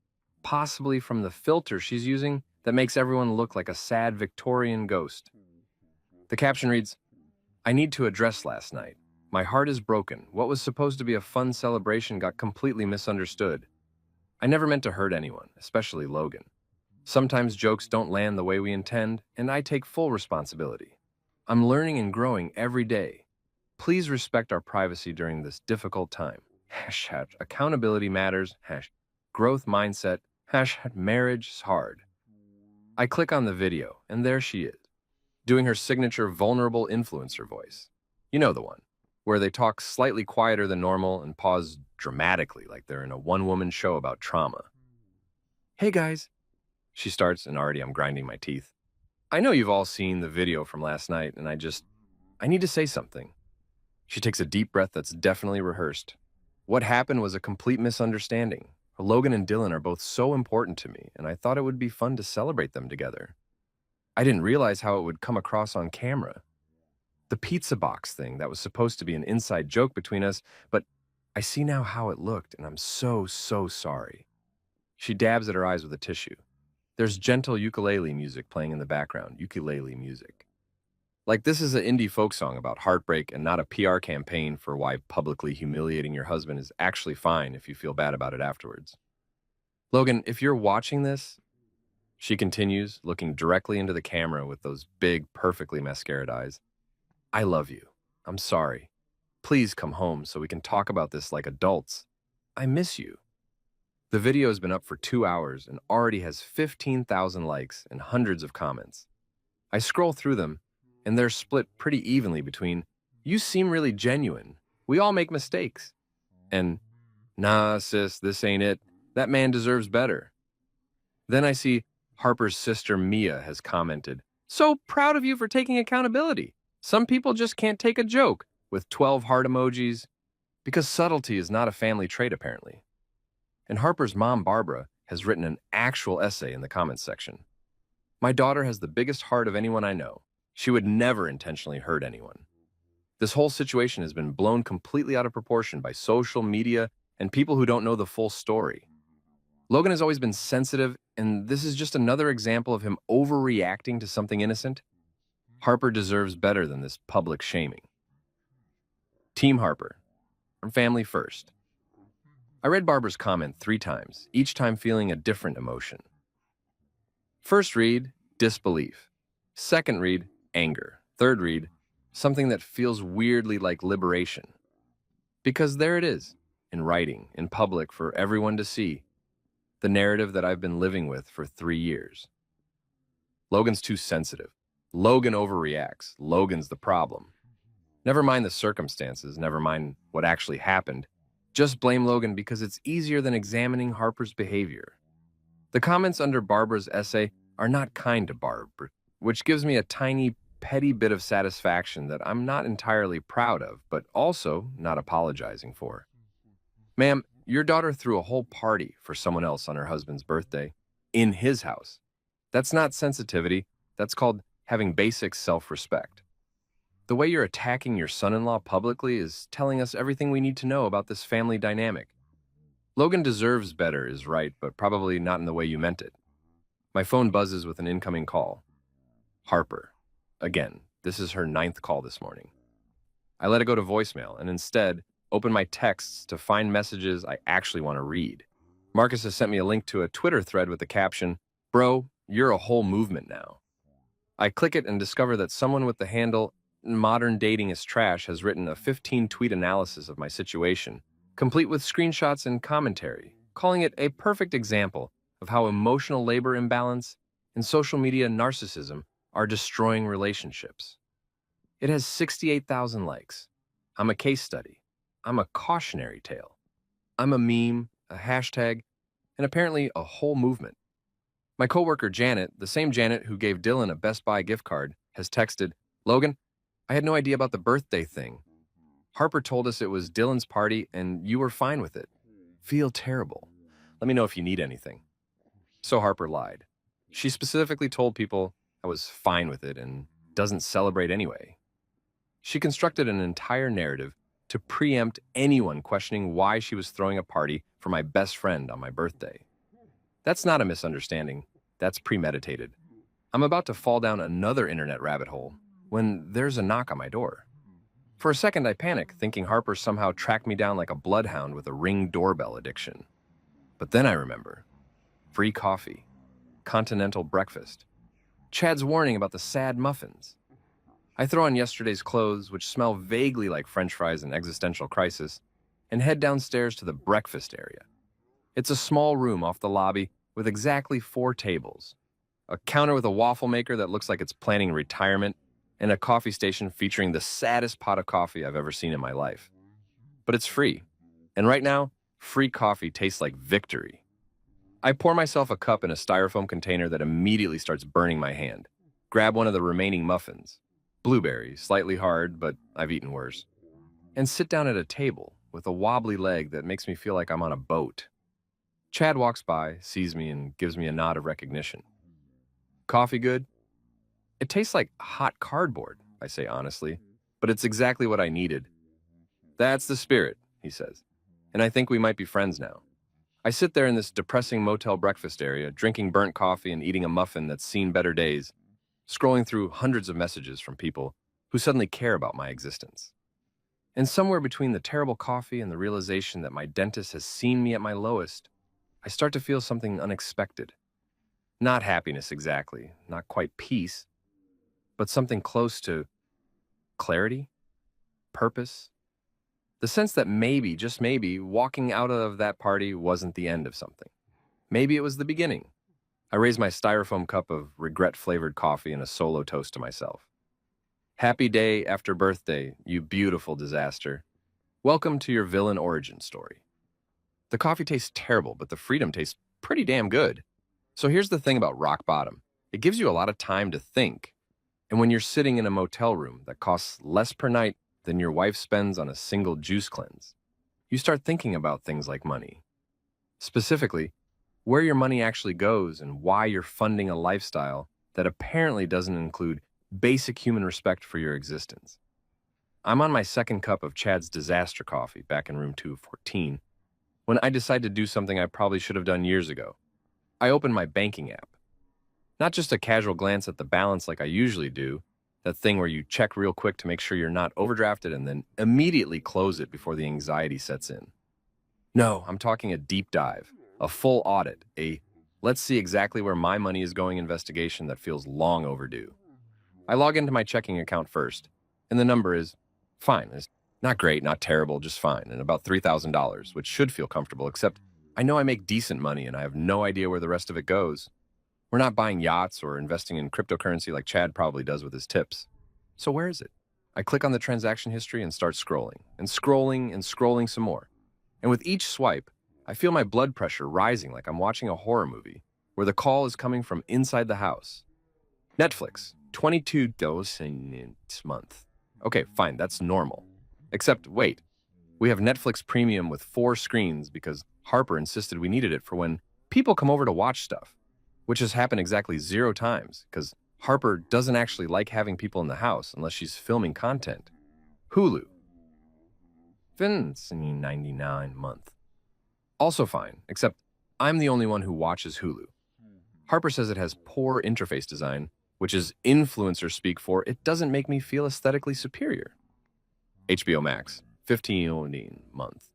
possibly from the filter she's using that makes everyone look like a sad Victorian ghost. The caption reads, I need to address last night. My heart is broken. What was supposed to be a fun celebration got completely misunderstood. I never meant to hurt anyone, especially Logan. Sometimes jokes don't land the way we intend, and I take full responsibility. I'm learning and growing every day. Please respect our privacy during this difficult time. Hashtag accountability matters. Hashtag growth mindset. Hashtag marriage is hard. I click on the video, and there she is, doing her signature vulnerable influencer voice. You know the one, where they talk slightly quieter than normal and pause dramatically like they're in a one-woman show about trauma. Hey guys, she starts, and already I'm grinding my teeth. I know you've all seen the video from last night, and I need to say something. She takes a deep breath that's definitely rehearsed. What happened was a complete misunderstanding. Logan and Dylan are both so important to me, and I thought it would be fun to celebrate them together. I didn't realize how it would come across on camera. The pizza box thing, that was supposed to be an inside joke between us, but I see now how it looked, and I'm so sorry. She dabs at her eyes with a tissue. There's gentle ukulele music playing in the background, ukulele music. Like this is an indie folk song about heartbreak and not a PR campaign for why publicly humiliating your husband is actually fine if you feel bad about it afterwards. Logan, if you're watching this, she continues, looking directly into the camera with those big, perfectly mascaraed eyes. I love you. I'm sorry. Please come home so we can talk about this like adults. I miss you. The video has been up for 2 hours and already has 15,000 likes and hundreds of comments. I scroll through them, and they're split pretty evenly between, "You seem really genuine. We all make mistakes," and, "Nah, sis, this ain't it. That man deserves better." Then I see Harper's sister Mia has commented, "So proud of you for taking accountability. Some people just can't take a joke," with 12 heart emojis, because subtlety is not a family trait apparently. And Harper's mom, Barbara, has written an actual essay in the comments section. "My daughter has the biggest heart of anyone I know. She would never intentionally hurt anyone." This whole situation has been blown completely out of proportion by social media and people who don't know the full story. Logan has always been sensitive, and this is just another example of him overreacting to something innocent. Harper deserves better than this public shaming. Team Harper, from family first. I read Barbara's comment 3 times, each time feeling a different emotion. First read, disbelief. Second read, anger. Third read, something that feels weirdly like liberation. Because there it is, in writing, in public, for everyone to see. The narrative that I've been living with for 3 years. Logan's too sensitive. Logan overreacts. Logan's the problem. Never mind the circumstances, never mind what actually happened. Just blame Logan because it's easier than examining Harper's behavior. The comments under Barbara's essay are not kind to Barb, which gives me a tiny, petty bit of satisfaction that I'm not entirely proud of, but also not apologizing for. Ma'am, your daughter threw a whole party for someone else on her husband's birthday, in his house. That's not sensitivity, that's called having basic self-respect. The way you're attacking your son-in-law publicly is telling us everything we need to know about this family dynamic. Logan deserves better is right, but probably not in the way you meant it. My phone buzzes with an incoming call. Harper. Again, this is her 9th call this morning. I let it go to voicemail and instead open my texts to find messages I actually want to read. Marcus has sent me a link to a Twitter thread with the caption, "Bro, you're a whole movement now." I click it and discover that someone with the handle "Modern Dating is Trash" has written a 15-tweet analysis of my situation, complete with screenshots and commentary, calling it a perfect example of how emotional labor imbalance and social media narcissism are destroying relationships. It has 68,000 likes. I'm a case study. I'm a cautionary tale. I'm a meme, a hashtag, and apparently a whole movement. My coworker Janet, the same Janet who gave Dylan a Best Buy gift card, has texted, "Logan, I had no idea about the birthday thing. Harper told us it was Dylan's party and you were fine with it. Feel terrible. Let me know if you need anything." So Harper lied. She specifically told people I was fine with it and doesn't celebrate anyway. She constructed an entire narrative to preempt anyone questioning why she was throwing a party for my best friend on my birthday. That's not a misunderstanding. That's premeditated. I'm about to fall down another internet rabbit hole when there's a knock on my door. For a second, I panic, thinking Harper somehow tracked me down like a bloodhound with a Ring doorbell addiction. But then I remember. Free coffee. Continental breakfast. Chad's warning about the sad muffins. I throw on yesterday's clothes, which smell vaguely like French fries and existential crisis, and head downstairs to the breakfast area. It's a small room off the lobby with exactly 4 tables, a counter with a waffle maker that looks like it's planning retirement, and a coffee station featuring the saddest pot of coffee I've ever seen in my life. But it's free. And right now, free coffee tastes like victory. I pour myself a cup in a styrofoam container that immediately starts burning my hand. Grab one of the remaining muffins, blueberry, slightly hard, but I've eaten worse, and sit down at a table with a wobbly leg that makes me feel like I'm on a boat. Chad walks by, sees me, and gives me a nod of recognition. Coffee good? It tastes like hot cardboard, I say honestly, but it's exactly what I needed. That's the spirit, he says, and I think we might be friends now. I sit there in this depressing motel breakfast area, drinking burnt coffee and eating a muffin that's seen better days, scrolling through hundreds of messages from people who suddenly care about my existence. And somewhere between the terrible coffee and the realization that my dentist has seen me at my lowest, I start to feel something unexpected. Not happiness exactly, not quite peace, but something close to clarity, purpose. The sense that maybe, just maybe, walking out of that party wasn't the end of something. Maybe it was the beginning. I raise my styrofoam cup of regret-flavored coffee and a solo toast to myself. Happy day after birthday, you beautiful disaster. Welcome to your villain origin story. The coffee tastes terrible, but the freedom tastes pretty damn good. So here's the thing about rock bottom. It gives you a lot of time to think. And when you're sitting in a motel room that costs less per night than your wife spends on a single juice cleanse, you start thinking about things like money. Specifically, where your money actually goes and why you're funding a lifestyle that apparently doesn't include basic human respect for your existence. I'm on my second cup of Chad's disaster coffee back in room 214 when I decide to do something I probably should have done years ago. I open my banking app. Not just a casual glance at the balance like I usually do, that thing where you check real quick to make sure you're not overdrafted and then immediately close it before the anxiety sets in. No, I'm talking a deep dive, a full audit, a let's see exactly where my money is going investigation that feels long overdue. I log into my checking account first, and the number is fine. It's not great, not terrible, just fine, and about $3,000, which should feel comfortable, except I know I make decent money and I have no idea where the rest of it goes. We're not buying yachts or investing in cryptocurrency like Chad probably does with his tips. So where is it? I click on the transaction history and start scrolling, and scrolling and scrolling some more. And with each swipe, I feel my blood pressure rising like I'm watching a horror movie, where the call is coming from inside the house. Netflix, $22 in a month. Okay, fine, that's normal. Except, wait, we have Netflix Premium with 4 screens because Harper insisted we needed it for when people come over to watch stuff, which has happened exactly 0 times because Harper doesn't actually like having people in the house unless she's filming content. Hulu, $99 a month. Also fine, except I'm the only one who watches Hulu. Harper says it has poor interface design, which is influencer speak for it doesn't make me feel aesthetically superior. HBO Max, $15 a month.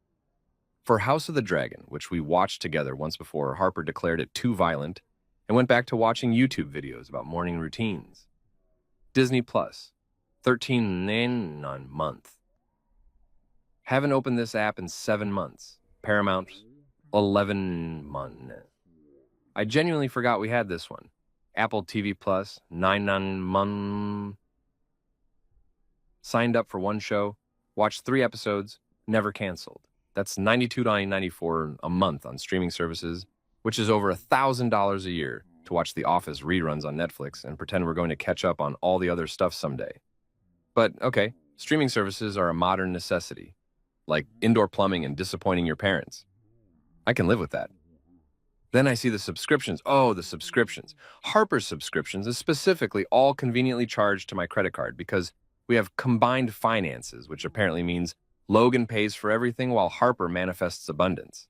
For House of the Dragon, which we watched together once before Harper declared it too violent and went back to watching YouTube videos about morning routines. Disney Plus, $13 a month. Haven't opened this app in 7 months. Paramount, 11 months. I genuinely forgot we had this one. Apple TV Plus, $9 a month. Signed up for one show, watched 3 episodes, never canceled. That's $92.94 a month on streaming services, which is over $1,000 a year to watch The Office reruns on Netflix and pretend we're going to catch up on all the other stuff someday. But okay, streaming services are a modern necessity, like indoor plumbing and disappointing your parents. I can live with that. Then I see the subscriptions. Oh, the subscriptions. Harper's subscriptions is specifically all conveniently charged to my credit card because we have combined finances, which apparently means Logan pays for everything while Harper manifests abundance.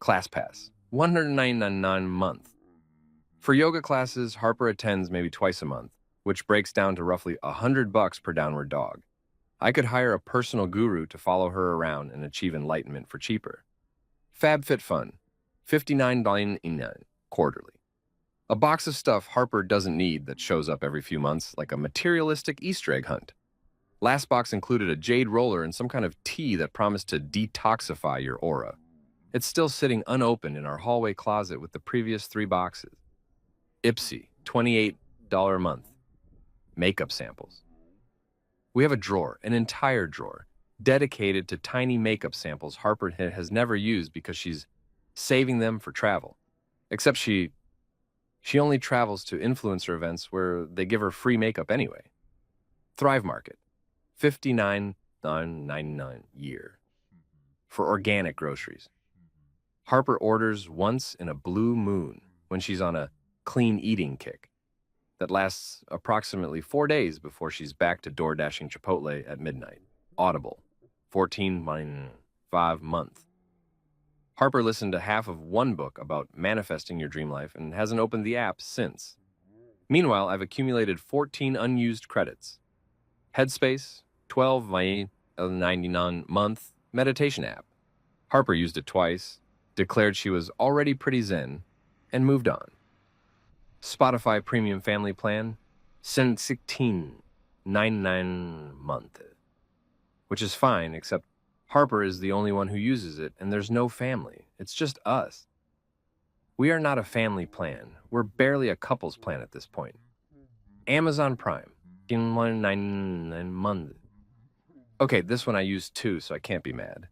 ClassPass, $199 a month. For yoga classes, Harper attends maybe twice a month, which breaks down to roughly $100 per downward dog. I could hire a personal guru to follow her around and achieve enlightenment for cheaper. FabFitFun, $59 quarterly. A box of stuff Harper doesn't need that shows up every few months like a materialistic Easter egg hunt. Last box included a jade roller and some kind of tea that promised to detoxify your aura. It's still sitting unopened in our hallway closet with the previous 3 boxes. Ipsy, $28 a month. Makeup samples. We have a drawer, an entire drawer, dedicated to tiny makeup samples Harper has never used because she's saving them for travel. Except she only travels to influencer events where they give her free makeup anyway. Thrive Market, $59.99 year for organic groceries. Harper orders once in a blue moon when she's on a clean eating kick that lasts approximately 4 days before she's back to door-dashing Chipotle at midnight. Audible, $14.95 month. Harper listened to half of one book about manifesting your dream life and hasn't opened the app since. Meanwhile, I've accumulated 14 unused credits. Headspace, $12.99 month meditation app. Harper used it twice, declared she was already pretty zen, and moved on. Spotify Premium Family Plan, $16.99 month, which is fine, except Harper is the only one who uses it, and there's no family. It's just us. We are not a family plan. We're barely a couples plan at this point. Amazon Prime, $1.99 month. Okay, this one I use too, so I can't be mad.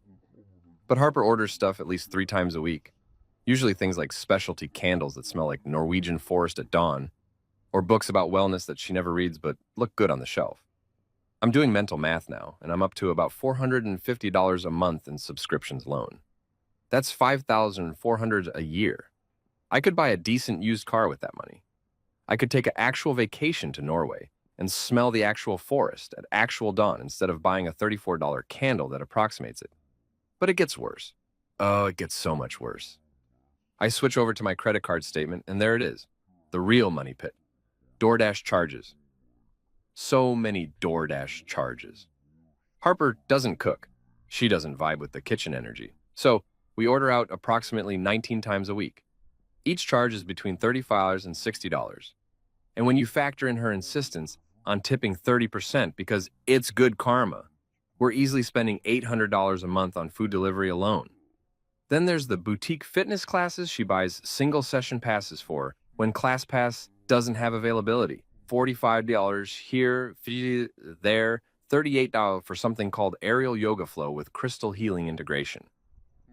But Harper orders stuff at least 3 times a week. Usually things like specialty candles that smell like Norwegian forest at dawn, or books about wellness that she never reads but look good on the shelf. I'm doing mental math now, and I'm up to about $450 a month in subscriptions alone. That's $5,400 a year. I could buy a decent used car with that money. I could take an actual vacation to Norway and smell the actual forest at actual dawn instead of buying a $34 candle that approximates it. But it gets worse. Oh, it gets so much worse. I switch over to my credit card statement, and there it is. The real money pit. DoorDash charges. So many DoorDash charges. Harper doesn't cook. She doesn't vibe with the kitchen energy. So we order out approximately 19 times a week. Each charge is between $35 and $60. And when you factor in her insistence on tipping 30% because it's good karma, we're easily spending $800 a month on food delivery alone. Then there's the boutique fitness classes she buys single session passes for when ClassPass doesn't have availability. $45 here, $50 there, $38 for something called Aerial Yoga Flow with crystal healing integration.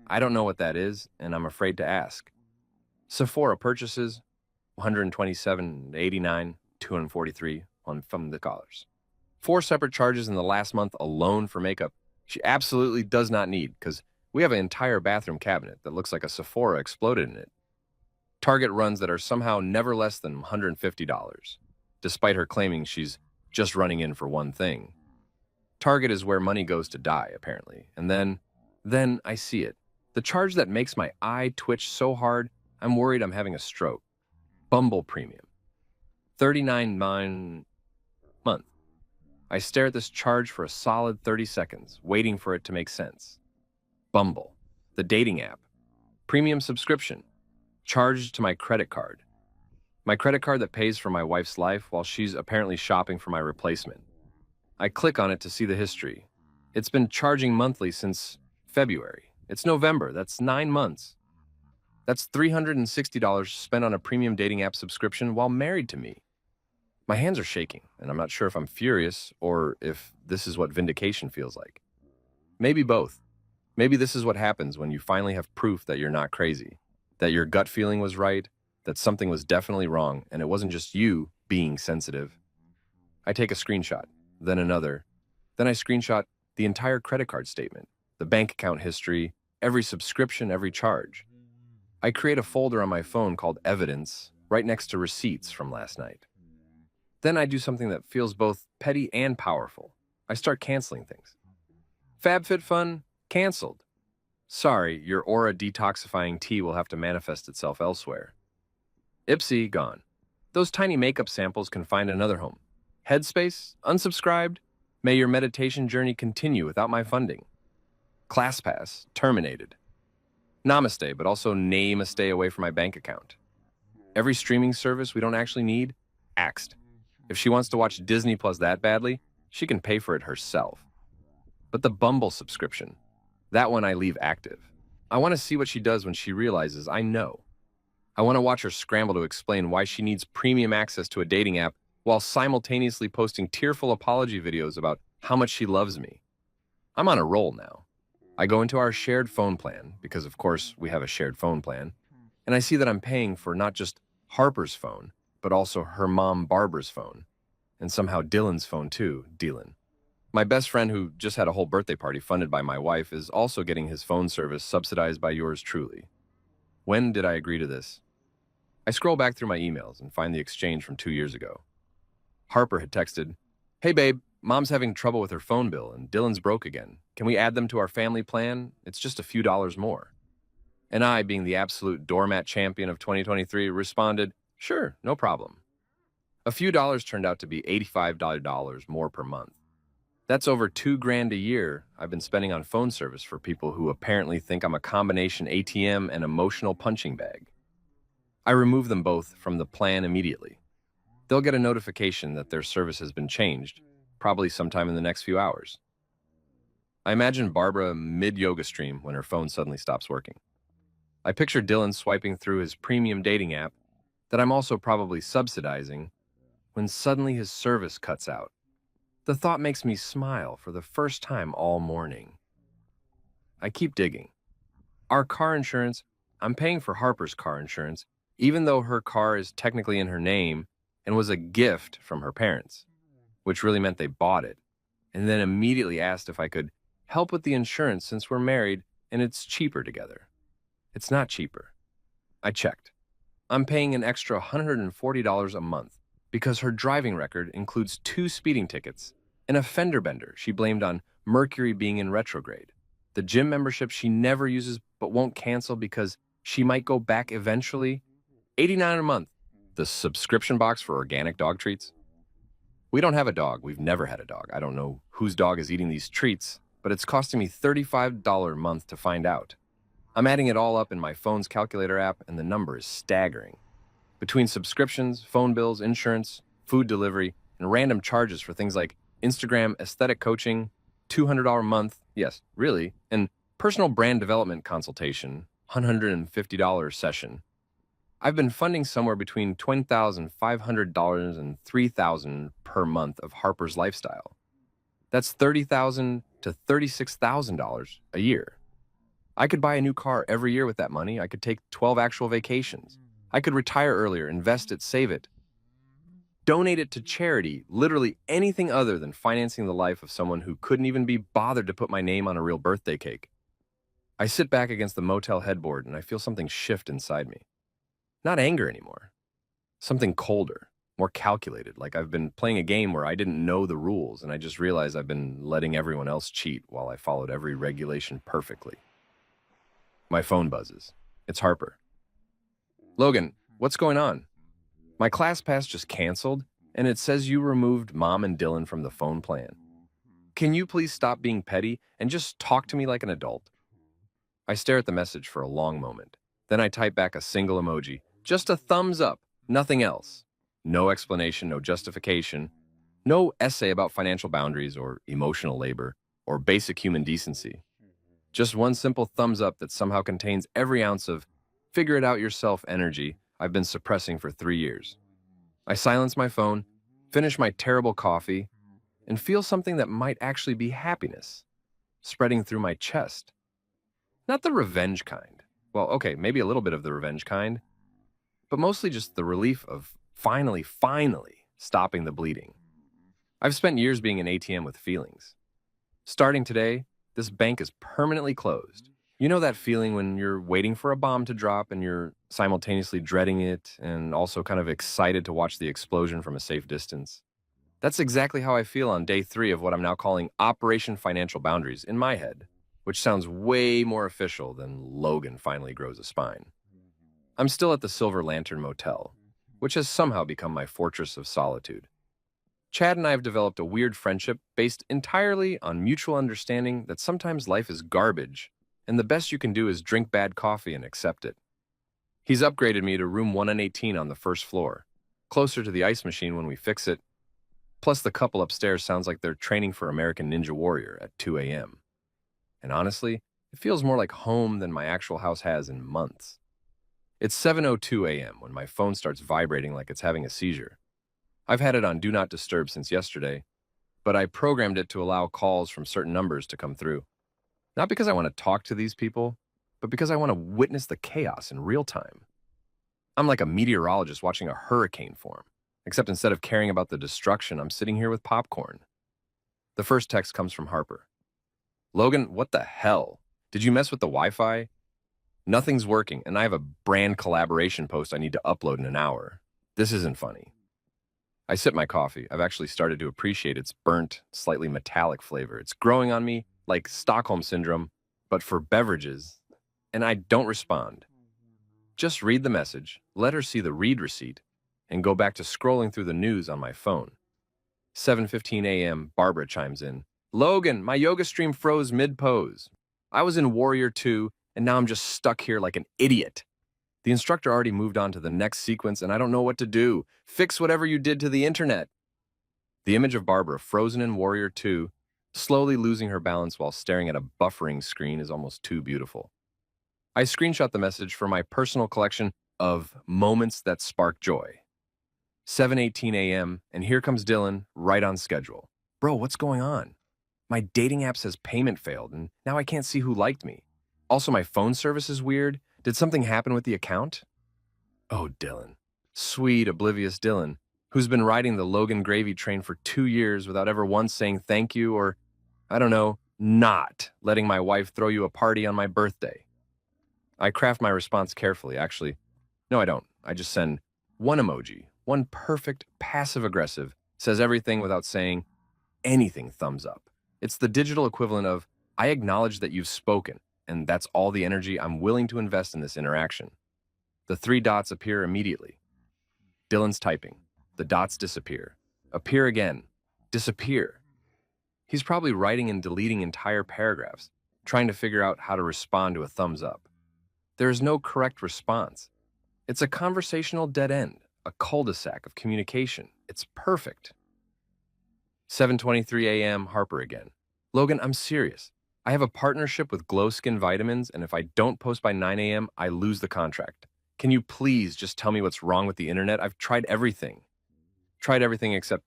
I don't know what that is, and I'm afraid to ask. Sephora purchases, $127.89, $243 from the dollars. 4 separate charges in the last month alone for makeup she absolutely does not need because we have an entire bathroom cabinet that looks like a Sephora exploded in it. Target runs that are somehow never less than $150, despite her claiming she's just running in for one thing. Target is where money goes to die, apparently. And then I see it. The charge that makes my eye twitch so hard, I'm worried I'm having a stroke. Bumble Premium. $39.99 month. I stare at this charge for a solid 30 seconds, waiting for it to make sense. Bumble, the dating app. Premium subscription. Charged to my credit card. My credit card that pays for my wife's life while she's apparently shopping for my replacement. I click on it to see the history. It's been charging monthly since February. It's November. That's 9 months. That's $360 spent on a premium dating app subscription while married to me. My hands are shaking, and I'm not sure if I'm furious or if this is what vindication feels like. Maybe both. Maybe this is what happens when you finally have proof that you're not crazy, that your gut feeling was right, that something was definitely wrong, and it wasn't just you being sensitive. I take a screenshot, then another. Then I screenshot the entire credit card statement, the bank account history, every subscription, every charge. I create a folder on my phone called Evidence, right next to receipts from last night. Then I do something that feels both petty and powerful. I start canceling things. FabFitFun, canceled. Sorry, your aura detoxifying tea will have to manifest itself elsewhere. Ipsy, gone. Those tiny makeup samples can find another home. Headspace, unsubscribed. May your meditation journey continue without my funding. ClassPass, terminated. Namaste, but also name a stay away from my bank account. Every streaming service we don't actually need? Axed. If she wants to watch Disney Plus that badly, she can pay for it herself. But the Bumble subscription, that one I leave active. I want to see what she does when she realizes I know. I want to watch her scramble to explain why she needs premium access to a dating app while simultaneously posting tearful apology videos about how much she loves me. I'm on a roll now. I go into our shared phone plan, because of course we have a shared phone plan, and I see that I'm paying for not just Harper's phone, but also her mom Barbara's phone, and somehow Dylan's phone too, Dylan. My best friend, who just had a whole birthday party funded by my wife, is also getting his phone service subsidized by yours truly. When did I agree to this? I scroll back through my emails and find the exchange from 2 years ago. Harper had texted, "Hey babe, mom's having trouble with her phone bill and Dylan's broke again. Can we add them to our family plan? It's just a few dollars more." And I, being the absolute doormat champion of 2023, responded, "Sure, no problem." A few dollars turned out to be $85 more per month. That's over $2,000 a year I've been spending on phone service for people who apparently think I'm a combination ATM and emotional punching bag. I remove them both from the plan immediately. They'll get a notification that their service has been changed, probably sometime in the next few hours. I imagine Barbara mid-yoga stream when her phone suddenly stops working. I picture Dylan swiping through his premium dating app that I'm also probably subsidizing when suddenly his service cuts out. The thought makes me smile for the first time all morning. I keep digging. Our car insurance, I'm paying for Harper's car insurance, even though her car is technically in her name and was a gift from her parents, which really meant they bought it, and then immediately asked if I could help with the insurance since we're married and it's cheaper together. It's not cheaper. I checked. I'm paying an extra $140 a month because her driving record includes 2 speeding tickets and a fender bender she blamed on Mercury being in retrograde, the gym membership she never uses but won't cancel because she might go back eventually, $89 a month, the subscription box for organic dog treats. We don't have a dog. We've never had a dog. I don't know whose dog is eating these treats, but it's costing me $35 a month to find out. I'm adding it all up in my phone's calculator app, and the number is staggering. Between subscriptions, phone bills, insurance, food delivery, and random charges for things like Instagram aesthetic coaching, $200 a month, yes, really, and personal brand development consultation, $150 session, I've been funding somewhere between $20,500 and $3,000 per month of Harper's lifestyle. That's $30,000 to $36,000 a year. I could buy a new car every year with that money. I could take 12 actual vacations. I could retire earlier, invest it, save it, donate it to charity, literally anything other than financing the life of someone who couldn't even be bothered to put my name on a real birthday cake. I sit back against the motel headboard and I feel something shift inside me. Not anger anymore. Something colder, more calculated, like I've been playing a game where I didn't know the rules and I just realized I've been letting everyone else cheat while I followed every regulation perfectly. My phone buzzes. It's Harper. "Logan, what's going on? My ClassPass just canceled, and it says you removed Mom and Dylan from the phone plan. Can you please stop being petty and just talk to me like an adult?" I stare at the message for a long moment. Then I type back a single emoji. Just a thumbs up, nothing else. No explanation, no justification. No essay about financial boundaries or emotional labor or basic human decency. Just one simple thumbs up that somehow contains every ounce of figure it out yourself energy I've been suppressing for 3 years. I silence my phone, finish my terrible coffee, and feel something that might actually be happiness spreading through my chest. Not the revenge kind. Well, okay, maybe a little bit of the revenge kind, but mostly just the relief of finally stopping the bleeding. I've spent years being an ATM with feelings. Starting today, this bank is permanently closed. You know that feeling when you're waiting for a bomb to drop and you're simultaneously dreading it and also kind of excited to watch the explosion from a safe distance? That's exactly how I feel on day 3 of what I'm now calling Operation Financial Boundaries in my head, which sounds way more official than Logan finally grows a spine. I'm still at the Silver Lantern Motel, which has somehow become my fortress of solitude. Chad and I have developed a weird friendship based entirely on mutual understanding that sometimes life is garbage, and the best you can do is drink bad coffee and accept it. He's upgraded me to room 118 on the first floor, closer to the ice machine when we fix it. Plus, the couple upstairs sounds like they're training for American Ninja Warrior at 2 a.m. And honestly, it feels more like home than my actual house has in months. It's 7:02 a.m. when my phone starts vibrating like it's having a seizure. I've had it on Do Not Disturb since yesterday, but I programmed it to allow calls from certain numbers to come through. Not because I want to talk to these people, but because I want to witness the chaos in real time. I'm like a meteorologist watching a hurricane form, except instead of caring about the destruction, I'm sitting here with popcorn. The first text comes from Harper. Logan, what the hell? Did you mess with the Wi-Fi? Nothing's working, and I have a brand collaboration post I need to upload in an hour. This isn't funny. I sip my coffee. I've actually started to appreciate its burnt, slightly metallic flavor. It's growing on me like Stockholm Syndrome, but for beverages. And I don't respond. Just read the message, let her see the read receipt, and go back to scrolling through the news on my phone. 7:15 a.m., Barbara chimes in. Logan, my yoga stream froze mid-pose. I was in Warrior 2, and now I'm just stuck here like an idiot. The instructor already moved on to the next sequence, and I don't know what to do. Fix whatever you did to the internet. The image of Barbara frozen in Warrior 2, slowly losing her balance while staring at a buffering screen is almost too beautiful. I screenshot the message for my personal collection of moments that spark joy. 7:18 a.m., and here comes Dylan, right on schedule. Bro, what's going on? My dating app says payment failed, and now I can't see who liked me. Also, my phone service is weird. Did something happen with the account? Oh, Dylan. Sweet, oblivious Dylan, who's been riding the Logan gravy train for 2 years without ever once saying thank you or, I don't know, not letting my wife throw you a party on my birthday. I craft my response carefully, actually. No, I don't. I just send one emoji, one perfect passive-aggressive, says everything without saying anything thumbs up. It's the digital equivalent of, I acknowledge that you've spoken, and that's all the energy I'm willing to invest in this interaction. The 3 dots appear immediately. Dylan's typing. The dots disappear. Appear again. Disappear. He's probably writing and deleting entire paragraphs, trying to figure out how to respond to a thumbs up. There is no correct response. It's a conversational dead end, a cul-de-sac of communication. It's perfect. 7:23 a.m., Harper again. Logan, I'm serious. I have a partnership with Glow Skin Vitamins, and if I don't post by 9 a.m., I lose the contract. Can you please just tell me what's wrong with the internet? I've tried everything. Tried everything except,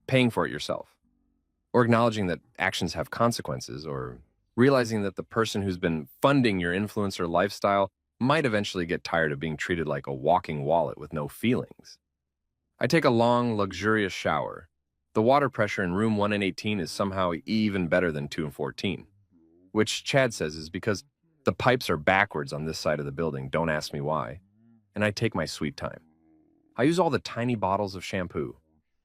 paying for it yourself. Or acknowledging that actions have consequences, or realizing that the person who's been funding your influencer lifestyle might eventually get tired of being treated like a walking wallet with no feelings. I take a long, luxurious shower. The water pressure in room 118 is somehow even better than 2 and 14, which Chad says is because the pipes are backwards on this side of the building, don't ask me why, and I take my sweet time. I use all the tiny bottles of shampoo.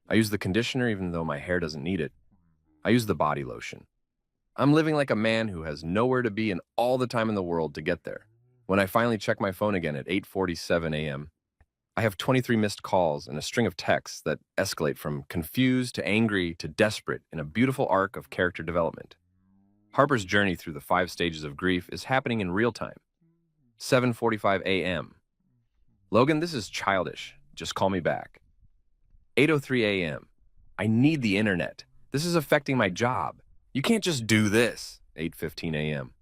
I use the conditioner even though my hair doesn't need it. I use the body lotion. I'm living like a man who has nowhere to be and all the time in the world to get there. When I finally check my phone again at 8:47 a.m., I have 23 missed calls and a string of texts that escalate from confused to angry to desperate in a beautiful arc of character development. Harper's journey through the 5 stages of grief is happening in real time. 7:45 a.m. Logan, this is childish. Just call me back. 8:03 a.m. I need the internet. This is affecting my job. You can't just do this. 8:15 a.m.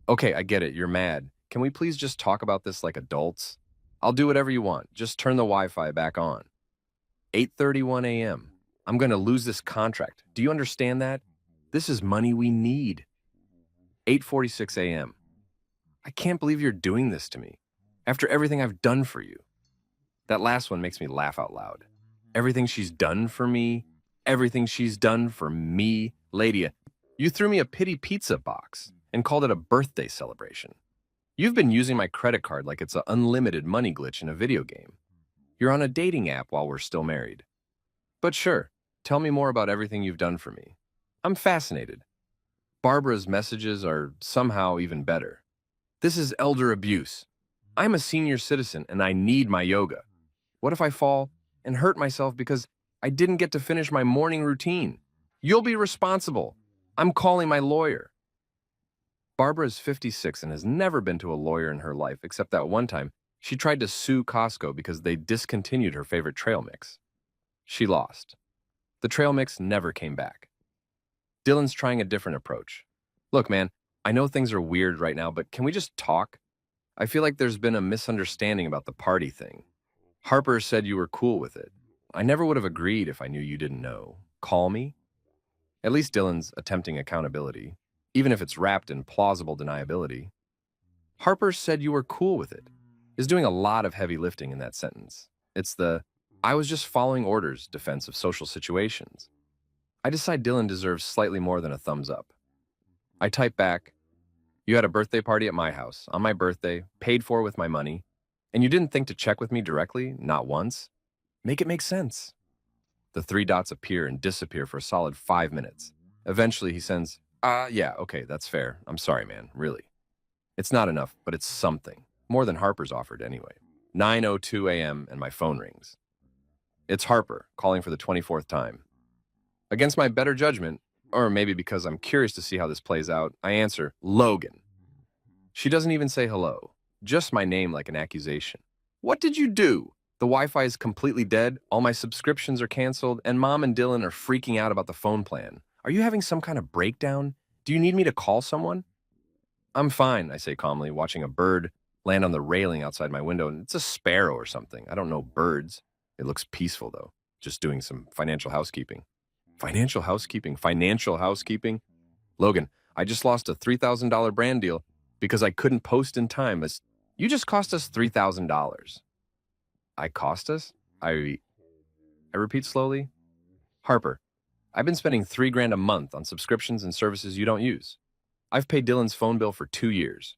Okay, I get it. You're mad. Can we please just talk about this like adults? I'll do whatever you want. Just turn the Wi-Fi back on. 8:31 a.m. I'm going to lose this contract. Do you understand that? This is money we need. 8:46 a.m. I can't believe you're doing this to me. After everything I've done for you. That last one makes me laugh out loud. Everything she's done for me. Everything she's done for me. Lady, you threw me a pity pizza box and called it a birthday celebration. You've been using my credit card like it's an unlimited money glitch in a video game. You're on a dating app while we're still married. But sure, tell me more about everything you've done for me. I'm fascinated. Barbara's messages are somehow even better. This is elder abuse. I'm a senior citizen and I need my yoga. What if I fall and hurt myself because I didn't get to finish my morning routine? You'll be responsible. I'm calling my lawyer. Barbara is 56 and has never been to a lawyer in her life except that one time She tried to sue Costco because they discontinued her favorite trail mix. She lost. The trail mix never came back. Dylan's trying a different approach. Look, man, I know things are weird right now, but can we just talk? I feel like there's been a misunderstanding about the party thing. Harper said you were cool with it. I never would have agreed if I knew you didn't know. Call me? At least Dylan's attempting accountability, even if it's wrapped in plausible deniability. Harper said you were cool with it. Is doing a lot of heavy lifting in that sentence. It's the, I was just following orders defense of social situations. I decide Dylan deserves slightly more than a thumbs up. I type back, you had a birthday party at my house, on my birthday, paid for with my money, and you didn't think to check with me directly, not once? Make it make sense. The three dots appear and disappear for a solid 5 minutes. Eventually he sends, yeah, okay, that's fair. I'm sorry, man, really. It's not enough, but it's something. More than Harper's offered anyway. 9:02 a.m. and my phone rings. It's Harper, calling for the 24th time. Against my better judgment, or maybe because I'm curious to see how this plays out, I answer, Logan. She doesn't even say hello, just my name like an accusation. What did you do? The Wi-Fi is completely dead, all my subscriptions are canceled, and Mom and Dylan are freaking out about the phone plan. Are you having some kind of breakdown? Do you need me to call someone? I'm fine, I say calmly, watching a bird land on the railing outside my window, and it's a sparrow or something. I don't know birds. It looks peaceful, though, just doing some financial housekeeping. Financial housekeeping? Financial housekeeping? Logan, I just lost a $3,000 brand deal because I couldn't post in time. You just cost us $3,000. I cost us? I repeat slowly. Harper, I've been spending $3,000 a month on subscriptions and services you don't use. I've paid Dylan's phone bill for 2 years.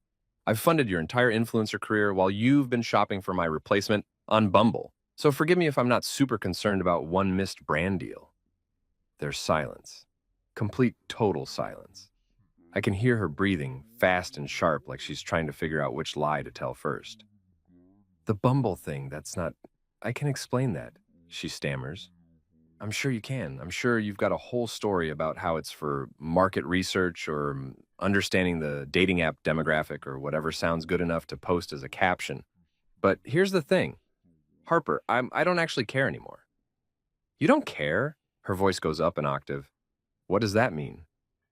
I've funded your entire influencer career while you've been shopping for my replacement on Bumble. So forgive me if I'm not super concerned about one missed brand deal. There's silence. Complete, total silence. I can hear her breathing, fast and sharp, like she's trying to figure out which lie to tell first. The Bumble thing, that's not... I can explain that, she stammers. I'm sure you can. I'm sure you've got a whole story about how it's for market research or understanding the dating app demographic or whatever sounds good enough to post as a caption. But here's the thing. Harper, I don't actually care anymore. You don't care? Her voice goes up an octave. What does that mean?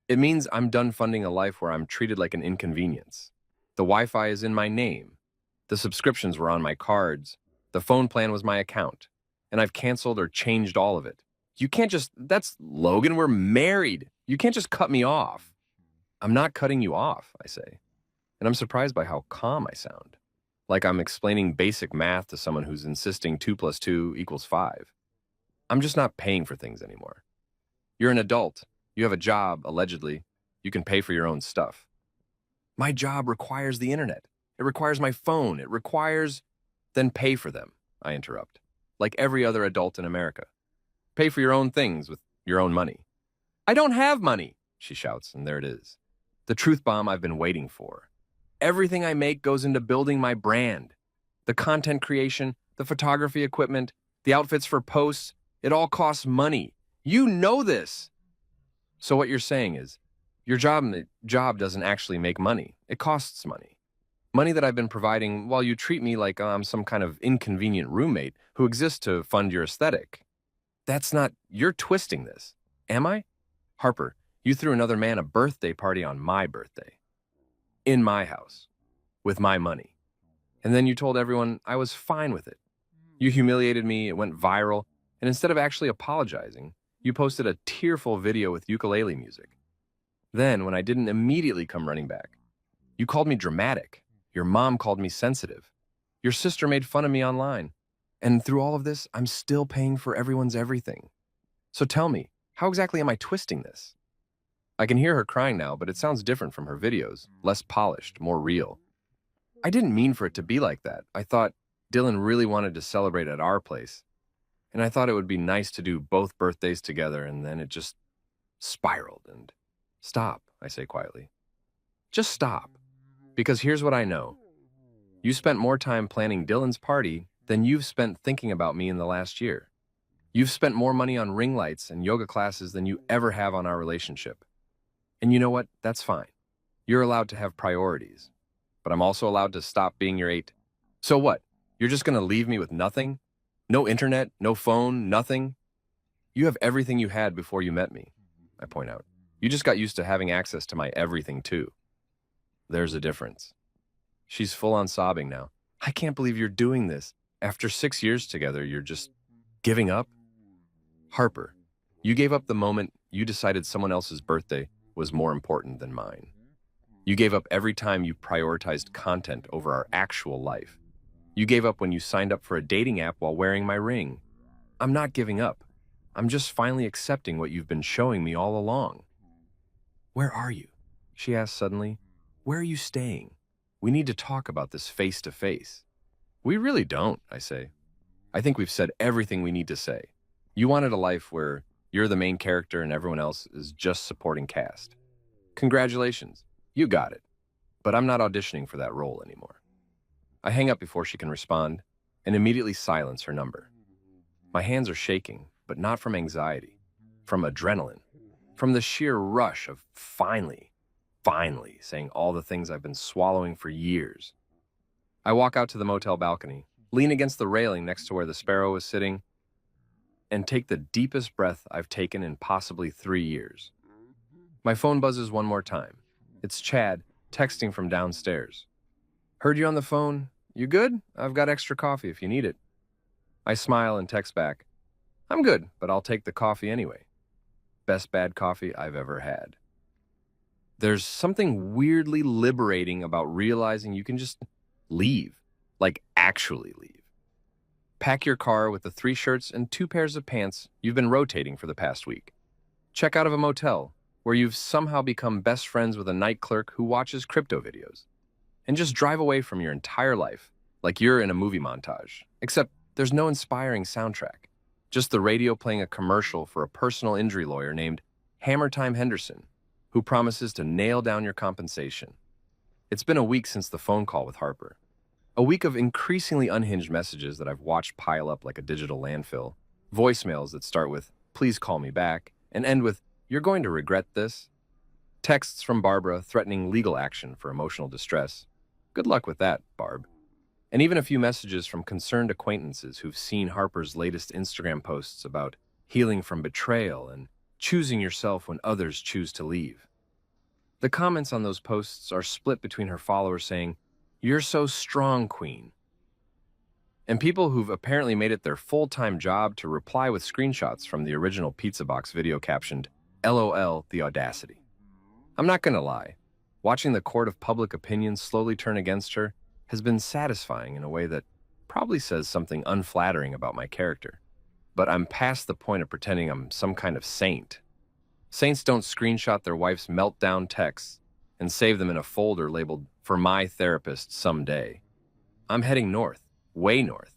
It means I'm done funding a life where I'm treated like an inconvenience. The Wi-Fi is in my name. The subscriptions were on my cards. The phone plan was my account. And I've canceled or changed all of it. You can't just... That's Logan, we're married. You can't just cut me off. I'm not cutting you off, I say. And I'm surprised by how calm I sound. Like I'm explaining basic math to someone who's insisting 2 + 2 = 5. I'm just not paying for things anymore. You're an adult. You have a job, allegedly. You can pay for your own stuff. My job requires the internet. It requires my phone. It requires... Then pay for them, I interrupt. Like every other adult in America. Pay for your own things with your own money. I don't have money, she shouts, and there it is. The truth bomb I've been waiting for. Everything I make goes into building my brand. The content creation, the photography equipment, the outfits for posts, it all costs money. You know this. So what you're saying is, your job doesn't actually make money. It costs money. Money that I've been providing while you treat me like I'm some kind of inconvenient roommate who exists to fund your aesthetic. That's not... You're twisting this. Am I? Harper, you threw another man a birthday party on my birthday. In my house. With my money. And then you told everyone I was fine with it. You humiliated me, it went viral, and instead of actually apologizing, you posted a tearful video with ukulele music. Then, when I didn't immediately come running back, you called me dramatic. Your mom called me sensitive. Your sister made fun of me online. And through all of this, I'm still paying for everyone's everything. So tell me, how exactly am I twisting this? I can hear her crying now, but it sounds different from her videos, less polished, more real. I didn't mean for it to be like that. I thought Dylan really wanted to celebrate at our place. And I thought it would be nice to do both birthdays together, and then it just spiraled and... Stop, I say quietly. Just stop. Because here's what I know. You spent more time planning Dylan's party than you've spent thinking about me in the last year. You've spent more money on ring lights and yoga classes than you ever have on our relationship. And you know what? That's fine. You're allowed to have priorities. But I'm also allowed to stop being your 8. So what? You're just gonna leave me with nothing? No internet, no phone, nothing? You have everything you had before you met me, I point out. You just got used to having access to my everything too. There's a difference. She's full on sobbing now. I can't believe you're doing this. After 6 years together, you're just giving up? Harper, you gave up the moment you decided someone else's birthday was more important than mine. You gave up every time you prioritized content over our actual life. You gave up when you signed up for a dating app while wearing my ring. I'm not giving up. I'm just finally accepting what you've been showing me all along. Where are you? She asked suddenly. Where are you staying? We need to talk about this face to face. We really don't, I say. I think we've said everything we need to say. You wanted a life where you're the main character and everyone else is just supporting cast. Congratulations, you got it. But I'm not auditioning for that role anymore. I hang up before she can respond and immediately silence her number. My hands are shaking, but not from anxiety, from adrenaline, from the sheer rush of finally saying all the things I've been swallowing for years. I walk out to the motel balcony, lean against the railing next to where the sparrow was sitting, and take the deepest breath I've taken in possibly 3 years. My phone buzzes one more time. It's Chad, texting from downstairs. Heard you on the phone. You good? I've got extra coffee if you need it. I smile and text back. I'm good, but I'll take the coffee anyway. Best bad coffee I've ever had. There's something weirdly liberating about realizing you can just leave, like actually leave. Pack your car with the 3 shirts and 2 pairs of pants you've been rotating for the past week. Check out of a motel where you've somehow become best friends with a night clerk who watches crypto videos. And just drive away from your entire life like you're in a movie montage, except there's no inspiring soundtrack. Just the radio playing a commercial for a personal injury lawyer named Hammer Time Henderson, who promises to nail down your compensation. It's been a week since the phone call with Harper. A week of increasingly unhinged messages that I've watched pile up like a digital landfill. Voicemails that start with, please call me back, and end with, you're going to regret this. Texts from Barbara threatening legal action for emotional distress. Good luck with that, Barb. And even a few messages from concerned acquaintances who've seen Harper's latest Instagram posts about healing from betrayal and choosing yourself when others choose to leave. The comments on those posts are split between her followers saying, you're so strong, queen, and people who've apparently made it their full-time job to reply with screenshots from the original Pizza Box video captioned, LOL, the audacity. I'm not gonna lie, watching the court of public opinion slowly turn against her has been satisfying in a way that probably says something unflattering about my character. But I'm past the point of pretending I'm some kind of saint. Saints don't screenshot their wife's meltdown texts and save them in a folder labeled, for my therapist someday. I'm heading north, way north,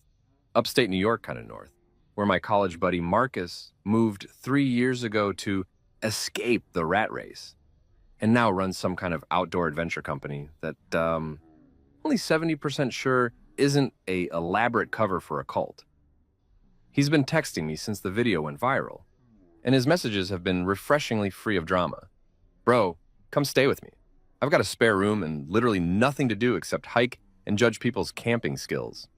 upstate New York kind of north, where my college buddy Marcus moved 3 years ago to escape the rat race, and now runs some kind of outdoor adventure company that only 70% sure isn't a elaborate cover for a cult. He's been texting me since the video went viral, and his messages have been refreshingly free of drama. Bro, come stay with me. I've got a spare room and literally nothing to do except hike and judge people's camping skills.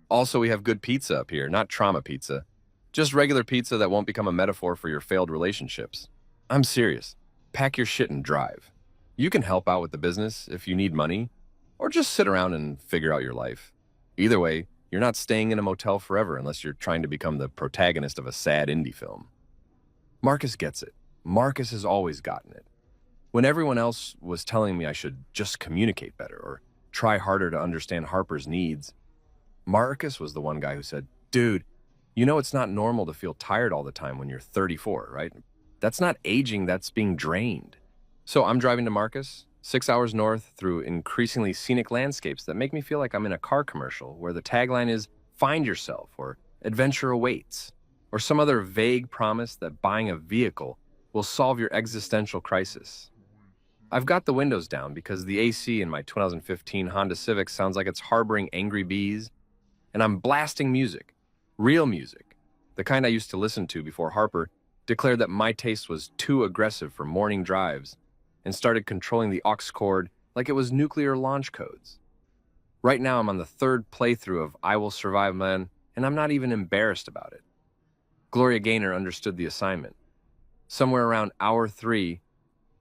Also, we have good pizza up here, not trauma pizza. Just regular pizza that won't become a metaphor for your failed relationships. I'm serious. Pack your shit and drive. You can help out with the business if you need money, or just sit around and figure out your life. Either way, you're not staying in a motel forever unless you're trying to become the protagonist of a sad indie film. Marcus gets it. Marcus has always gotten it. When everyone else was telling me I should just communicate better or try harder to understand Harper's needs, Marcus was the one guy who said, dude, you know it's not normal to feel tired all the time when you're 34, right? That's not aging, that's being drained. So I'm driving to Marcus, 6 hours north through increasingly scenic landscapes that make me feel like I'm in a car commercial where the tagline is, find yourself, or adventure awaits, or some other vague promise that buying a vehicle will solve your existential crisis. I've got the windows down because the AC in my 2015 Honda Civic sounds like it's harboring angry bees, and I'm blasting music, real music, the kind I used to listen to before Harper declared that my taste was too aggressive for morning drives and started controlling the aux cord like it was nuclear launch codes. Right now, I'm on the third playthrough of I Will Survive Man, and I'm not even embarrassed about it. Gloria Gaynor understood the assignment. Somewhere around hour 3,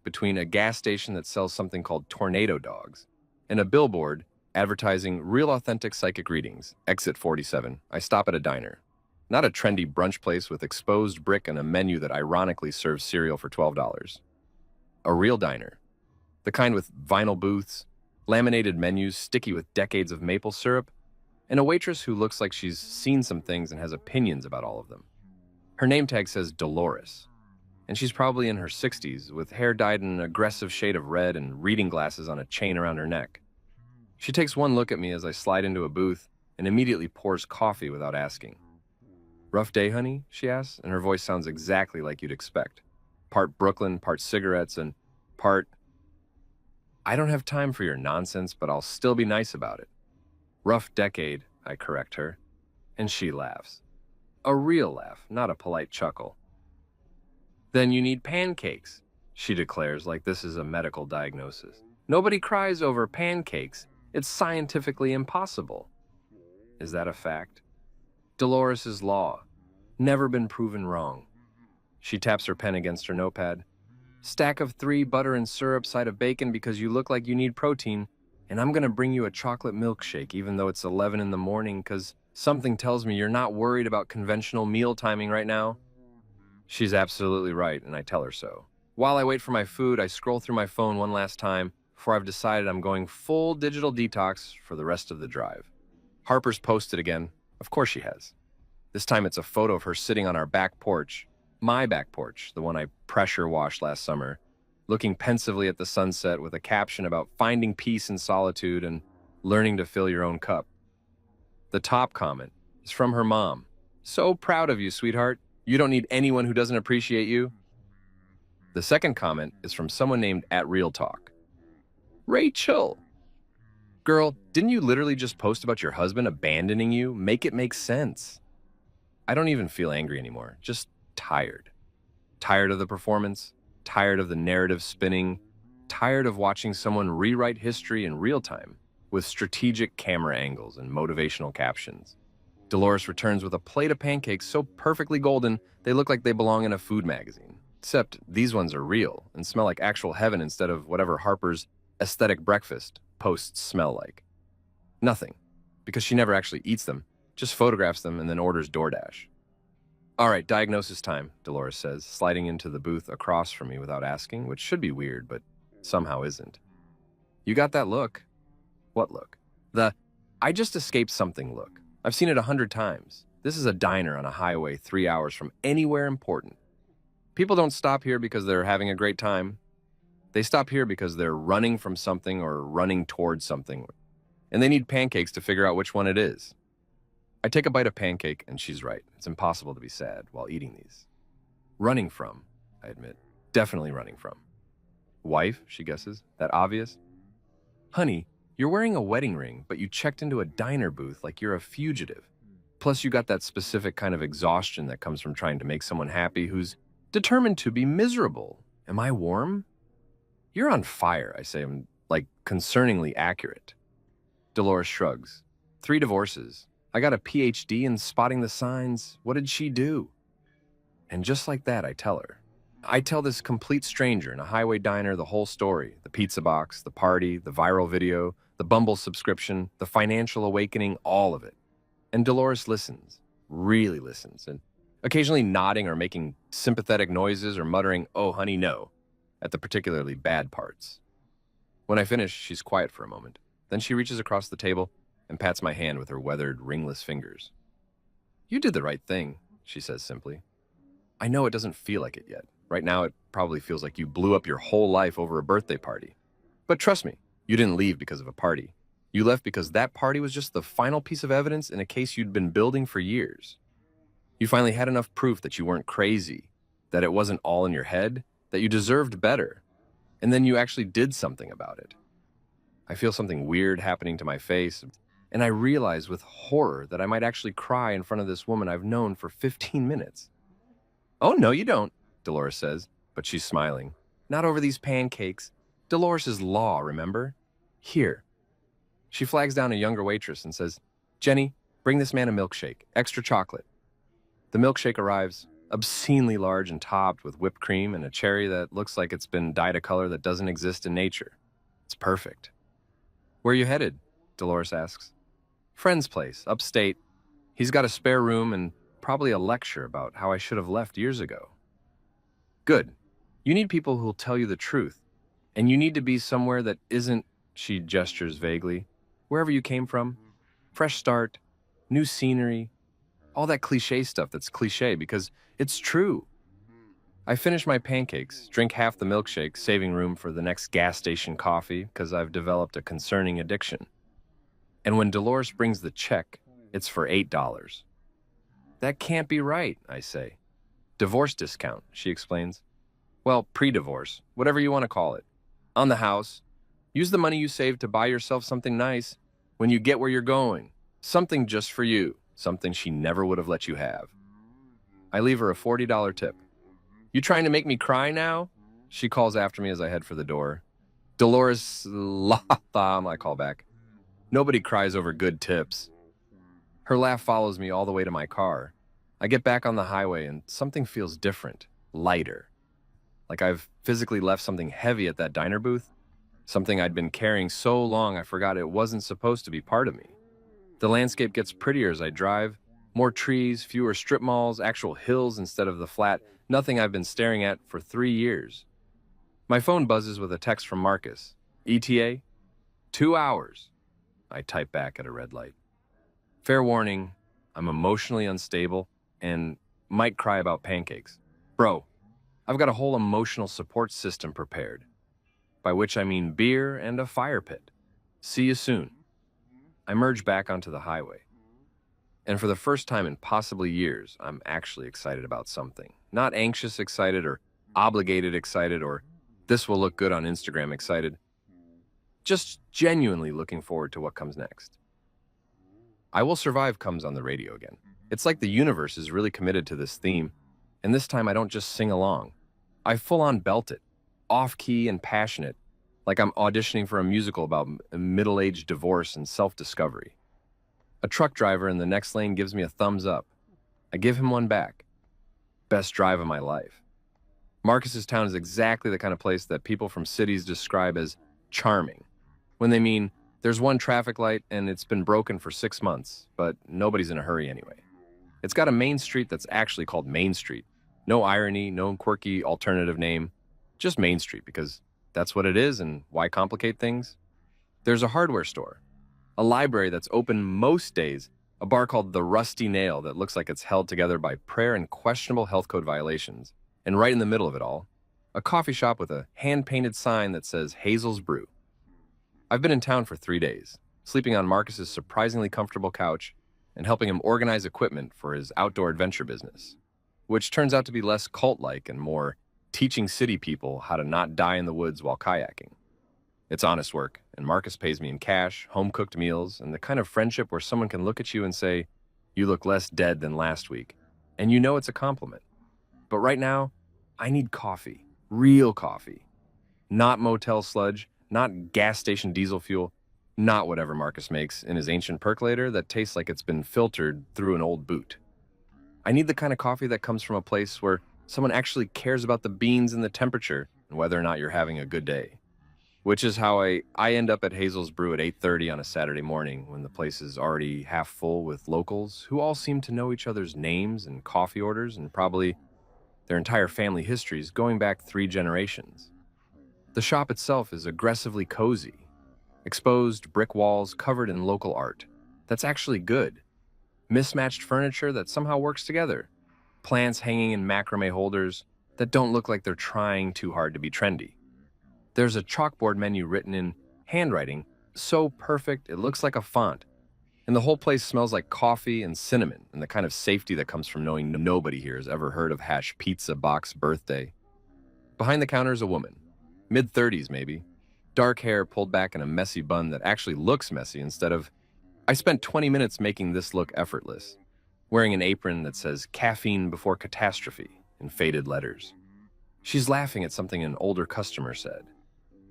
between a gas station that sells something called tornado dogs and a billboard advertising real authentic psychic readings, exit 47, I stop at a diner. Not a trendy brunch place with exposed brick and a menu that ironically serves cereal for $12. A real diner. The kind with vinyl booths, laminated menus sticky with decades of maple syrup, and a waitress who looks like she's seen some things and has opinions about all of them. Her name tag says Dolores, and she's probably in her 60s with hair dyed in an aggressive shade of red and reading glasses on a chain around her neck. She takes one look at me as I slide into a booth and immediately pours coffee without asking. "Rough day, honey?" she asks, and her voice sounds exactly like you'd expect. Part Brooklyn, part cigarettes, and part, "I don't have time for your nonsense, but I'll still be nice about it." "Rough decade," I correct her, and she laughs. A real laugh, not a polite chuckle. "Then you need pancakes," she declares like this is a medical diagnosis. "Nobody cries over pancakes. It's scientifically impossible." Is that a fact? Dolores' law. Never been proven wrong. She taps her pen against her notepad. "Stack of 3, butter and syrup, side of bacon because you look like you need protein, and I'm gonna bring you a chocolate milkshake even though it's 11 in the morning because something tells me you're not worried about conventional meal timing right now." She's absolutely right, and I tell her so. While I wait for my food, I scroll through my phone one last time before I've decided I'm going full digital detox for the rest of the drive. Harper's posted again. Of course she has. This time it's a photo of her sitting on our back porch, my back porch, the one I pressure washed last summer, looking pensively at the sunset with a caption about finding peace in solitude and learning to fill your own cup. The top comment is from her mom. "So proud of you, sweetheart. You don't need anyone who doesn't appreciate you." The second comment is from someone named @RealTalk. "Rachel, girl, didn't you literally just post about your husband abandoning you? Make it make sense." I don't even feel angry anymore, just tired. Tired of the performance, tired of the narrative spinning, tired of watching someone rewrite history in real time with strategic camera angles and motivational captions. Dolores returns with a plate of pancakes so perfectly golden they look like they belong in a food magazine. Except these ones are real and smell like actual heaven instead of whatever Harper's aesthetic breakfast posts smell like. Nothing, because she never actually eats them, just photographs them and then orders DoorDash. "All right, diagnosis time," Dolores says, sliding into the booth across from me without asking, which should be weird, but somehow isn't. "You got that look." "What look?" The "I just escaped something" look. I've seen it 100 times. This is a diner on a highway 3 hours from anywhere important. People don't stop here because they're having a great time. They stop here because they're running from something or running towards something, and they need pancakes to figure out which one it is. I take a bite of pancake, and she's right. It's impossible to be sad while eating these. "Running from," I admit. "Definitely running from." "Wife," she guesses. "That obvious?" "Honey, you're wearing a wedding ring, but you checked into a diner booth like you're a fugitive. Plus, you got that specific kind of exhaustion that comes from trying to make someone happy who's determined to be miserable. Am I warm?" "You're on fire," I say. I'm like concerningly accurate. Dolores shrugs. 3 divorces. I got a PhD in spotting the signs. What did she do? And just like that, I tell her. I tell this complete stranger in a highway diner the whole story. The pizza box, the party, the viral video, the Bumble subscription, the financial awakening, all of it. And Dolores listens, really listens, and occasionally nodding or making sympathetic noises or muttering, "Oh, honey, no," at the particularly bad parts. When I finish, she's quiet for a moment. Then she reaches across the table and pats my hand with her weathered, ringless fingers. "You did the right thing," she says simply. "I know it doesn't feel like it yet. Right now, it probably feels like you blew up your whole life over a birthday party. But trust me, you didn't leave because of a party. You left because that party was just the final piece of evidence in a case you'd been building for years. You finally had enough proof that you weren't crazy, that it wasn't all in your head, that you deserved better, and then you actually did something about it." I feel something weird happening to my face, and I realize with horror that I might actually cry in front of this woman I've known for 15 minutes. "Oh, no, you don't," Dolores says, but she's smiling. "Not over these pancakes. Dolores' law, remember? Here. She flags down a younger waitress and says, "Jenny, bring this man a milkshake, extra chocolate." The milkshake arrives, obscenely large and topped with whipped cream and a cherry that looks like it's been dyed a color that doesn't exist in nature. It's perfect. "Where are you headed?" Dolores asks. "Friend's place, upstate. He's got a spare room and probably a lecture about how I should have left years ago." "Good. You need people who'll tell you the truth. And you need to be somewhere that isn't," she gestures vaguely, "wherever you came from. Fresh start, new scenery, all that cliche stuff that's cliche because it's true." I finish my pancakes, drink half the milkshake, saving room for the next gas station coffee because I've developed a concerning addiction. And when Dolores brings the check, it's for $8. "That can't be right," I say. "Divorce discount," she explains. "Well, pre-divorce, whatever you want to call it. On the house. Use the money you saved to buy yourself something nice when you get where you're going. Something just for you, something she never would have let you have." I leave her a $40 tip. "You trying to make me cry now?" she calls after me as I head for the door. "Dolores Latham," I call back. "Nobody cries over good tips." Her laugh follows me all the way to my car. I get back on the highway and something feels different, lighter. Like I've physically left something heavy at that diner booth, something I'd been carrying so long I forgot it wasn't supposed to be part of me. The landscape gets prettier as I drive, more trees, fewer strip malls, actual hills instead of the flat, nothing I've been staring at for 3 years. My phone buzzes with a text from Marcus. "ETA? 2 hours." I type back at a red light. Fair warning, I'm emotionally unstable and might cry about pancakes. Bro, I've got a whole emotional support system prepared, by which I mean beer and a fire pit. See you soon. I merge back onto the highway. And for the first time in possibly years, I'm actually excited about something. Not anxious excited or obligated excited or this will look good on Instagram excited. Just genuinely looking forward to what comes next. "I Will Survive" comes on the radio again. It's like the universe is really committed to this theme, and this time I don't just sing along. I full-on belt it, off-key and passionate, like I'm auditioning for a musical about middle-aged divorce and self-discovery. A truck driver in the next lane gives me a thumbs up. I give him one back. Best drive of my life. Marcus's town is exactly the kind of place that people from cities describe as charming, when they mean there's one traffic light and it's been broken for 6 months, but nobody's in a hurry anyway. It's got a main street that's actually called Main Street. No irony, no quirky alternative name, just Main Street because that's what it is and why complicate things? There's a hardware store, a library that's open most days, a bar called the Rusty Nail that looks like it's held together by prayer and questionable health code violations, and right in the middle of it all, a coffee shop with a hand-painted sign that says Hazel's Brew. I've been in town for 3 days, sleeping on Marcus's surprisingly comfortable couch and helping him organize equipment for his outdoor adventure business, which turns out to be less cult-like and more teaching city people how to not die in the woods while kayaking. It's honest work, and Marcus pays me in cash, home-cooked meals, and the kind of friendship where someone can look at you and say, "You look less dead than last week," and you know it's a compliment. But right now, I need coffee, real coffee. Not motel sludge, not gas station diesel fuel, not whatever Marcus makes in his ancient percolator that tastes like it's been filtered through an old boot. I need the kind of coffee that comes from a place where someone actually cares about the beans and the temperature and whether or not you're having a good day. Which is how I end up at Hazel's Brew at 8:30 on a Saturday morning when the place is already half full with locals who all seem to know each other's names and coffee orders and probably their entire family histories going back 3 generations. The shop itself is aggressively cozy. Exposed brick walls covered in local art. That's actually good. Mismatched furniture that somehow works together. Plants hanging in macrame holders that don't look like they're trying too hard to be trendy. There's a chalkboard menu written in handwriting, so perfect it looks like a font. And the whole place smells like coffee and cinnamon and the kind of safety that comes from knowing nobody here has ever heard of hash pizza box birthday. Behind the counter is a woman, mid-30s maybe, dark hair pulled back in a messy bun that actually looks messy instead of... I spent 20 minutes making this look effortless, wearing an apron that says "Caffeine Before Catastrophe" in faded letters. She's laughing at something an older customer said.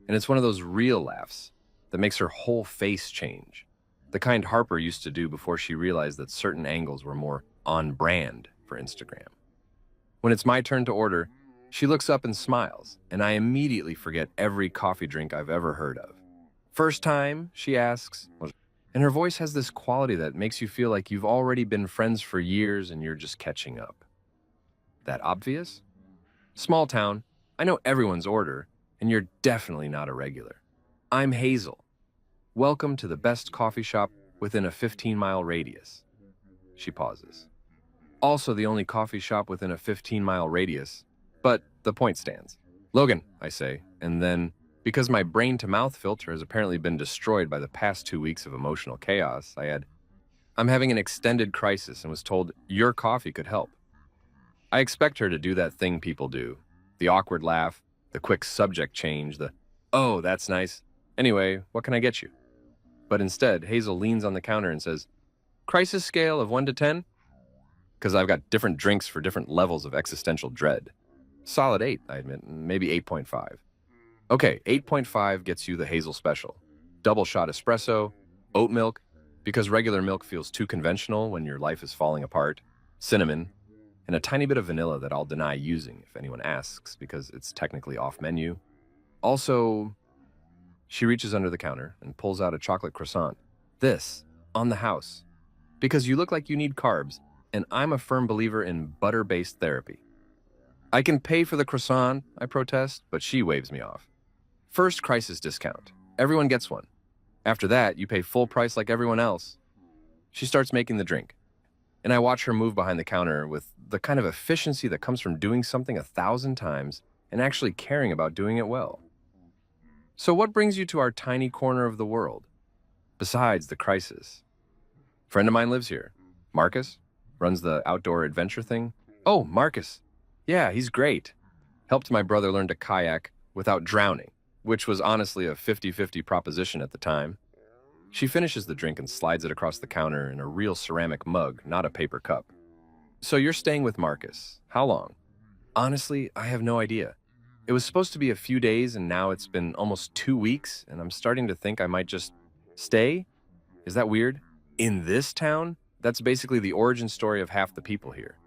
And it's one of those real laughs, that makes her whole face change. The kind Harper used to do before she realized that certain angles were more on brand for Instagram. When it's my turn to order, she looks up and smiles, and I immediately forget every coffee drink I've ever heard of. First time, she asks, and her voice has this quality that makes you feel like you've already been friends for years and you're just catching up. That obvious? Small town, I know everyone's order, and you're definitely not a regular. I'm Hazel. Welcome to the best coffee shop within a 15-mile radius. She pauses. Also the only coffee shop within a 15-mile radius, but the point stands. Logan, I say, and then, because my brain-to-mouth filter has apparently been destroyed by the past 2 weeks of emotional chaos, I add, I'm having an extended crisis and was told your coffee could help. I expect her to do that thing people do. The awkward laugh, the quick subject change, the, oh, that's nice. Anyway, what can I get you? But instead, Hazel leans on the counter and says, crisis scale of 1 to 10? Because I've got different drinks for different levels of existential dread. Solid 8, I admit, maybe 8.5. Okay, 8.5 gets you the Hazel special. Double shot espresso, oat milk, because regular milk feels too conventional when your life is falling apart, cinnamon, and a tiny bit of vanilla that I'll deny using if anyone asks because it's technically off menu. Also, she reaches under the counter and pulls out a chocolate croissant. This, on the house. Because you look like you need carbs, and I'm a firm believer in butter-based therapy. I can pay for the croissant, I protest, but she waves me off. First crisis discount. Everyone gets one. After that, you pay full price like everyone else. She starts making the drink, and I watch her move behind the counter with the kind of efficiency that comes from doing something 1,000 times and actually caring about doing it well. So what brings you to our tiny corner of the world? Besides the crisis. Friend of mine lives here. Marcus, runs the outdoor adventure thing. Oh, Marcus. Yeah, he's great. Helped my brother learn to kayak without drowning, which was honestly a 50-50 proposition at the time. She finishes the drink and slides it across the counter in a real ceramic mug, not a paper cup. So you're staying with Marcus. How long? Honestly, I have no idea. It was supposed to be a few days, and now it's been almost 2 weeks, and I'm starting to think I might just stay? Is that weird? In this town? That's basically the origin story of half the people here.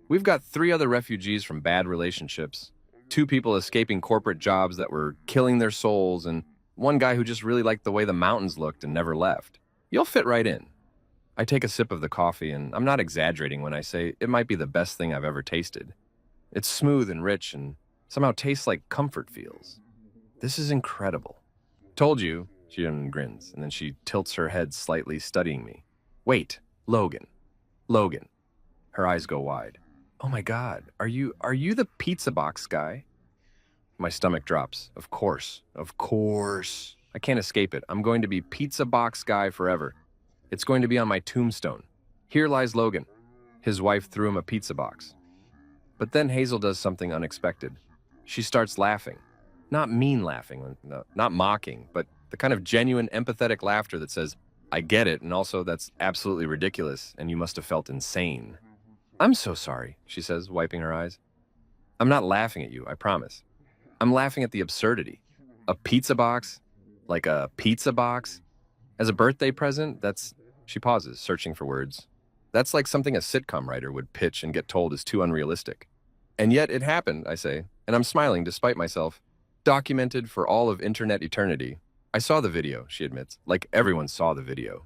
We've got 3 other refugees from bad relationships, 2 people escaping corporate jobs that were killing their souls, and 1 guy who just really liked the way the mountains looked and never left. You'll fit right in. I take a sip of the coffee, and I'm not exaggerating when I say it might be the best thing I've ever tasted. It's smooth and rich and somehow tastes like comfort feels. This is incredible. Told you, she grins, and then she tilts her head slightly, studying me. Wait, Logan. Logan. Her eyes go wide. Oh my God, are you the pizza box guy? My stomach drops. Of course. I can't escape it. I'm going to be pizza box guy forever. It's going to be on my tombstone. Here lies Logan. His wife threw him a pizza box. But then Hazel does something unexpected. She starts laughing. Not mean laughing, not mocking, but the kind of genuine, empathetic laughter that says, I get it, and also that's absolutely ridiculous, and you must have felt insane. I'm so sorry, she says, wiping her eyes. I'm not laughing at you, I promise. I'm laughing at the absurdity. A pizza box? Like a pizza box? As a birthday present? She pauses, searching for words. That's like something a sitcom writer would pitch and get told is too unrealistic. And yet it happened, I say, and I'm smiling despite myself. Documented for all of internet eternity. I saw the video, she admits, like everyone saw the video.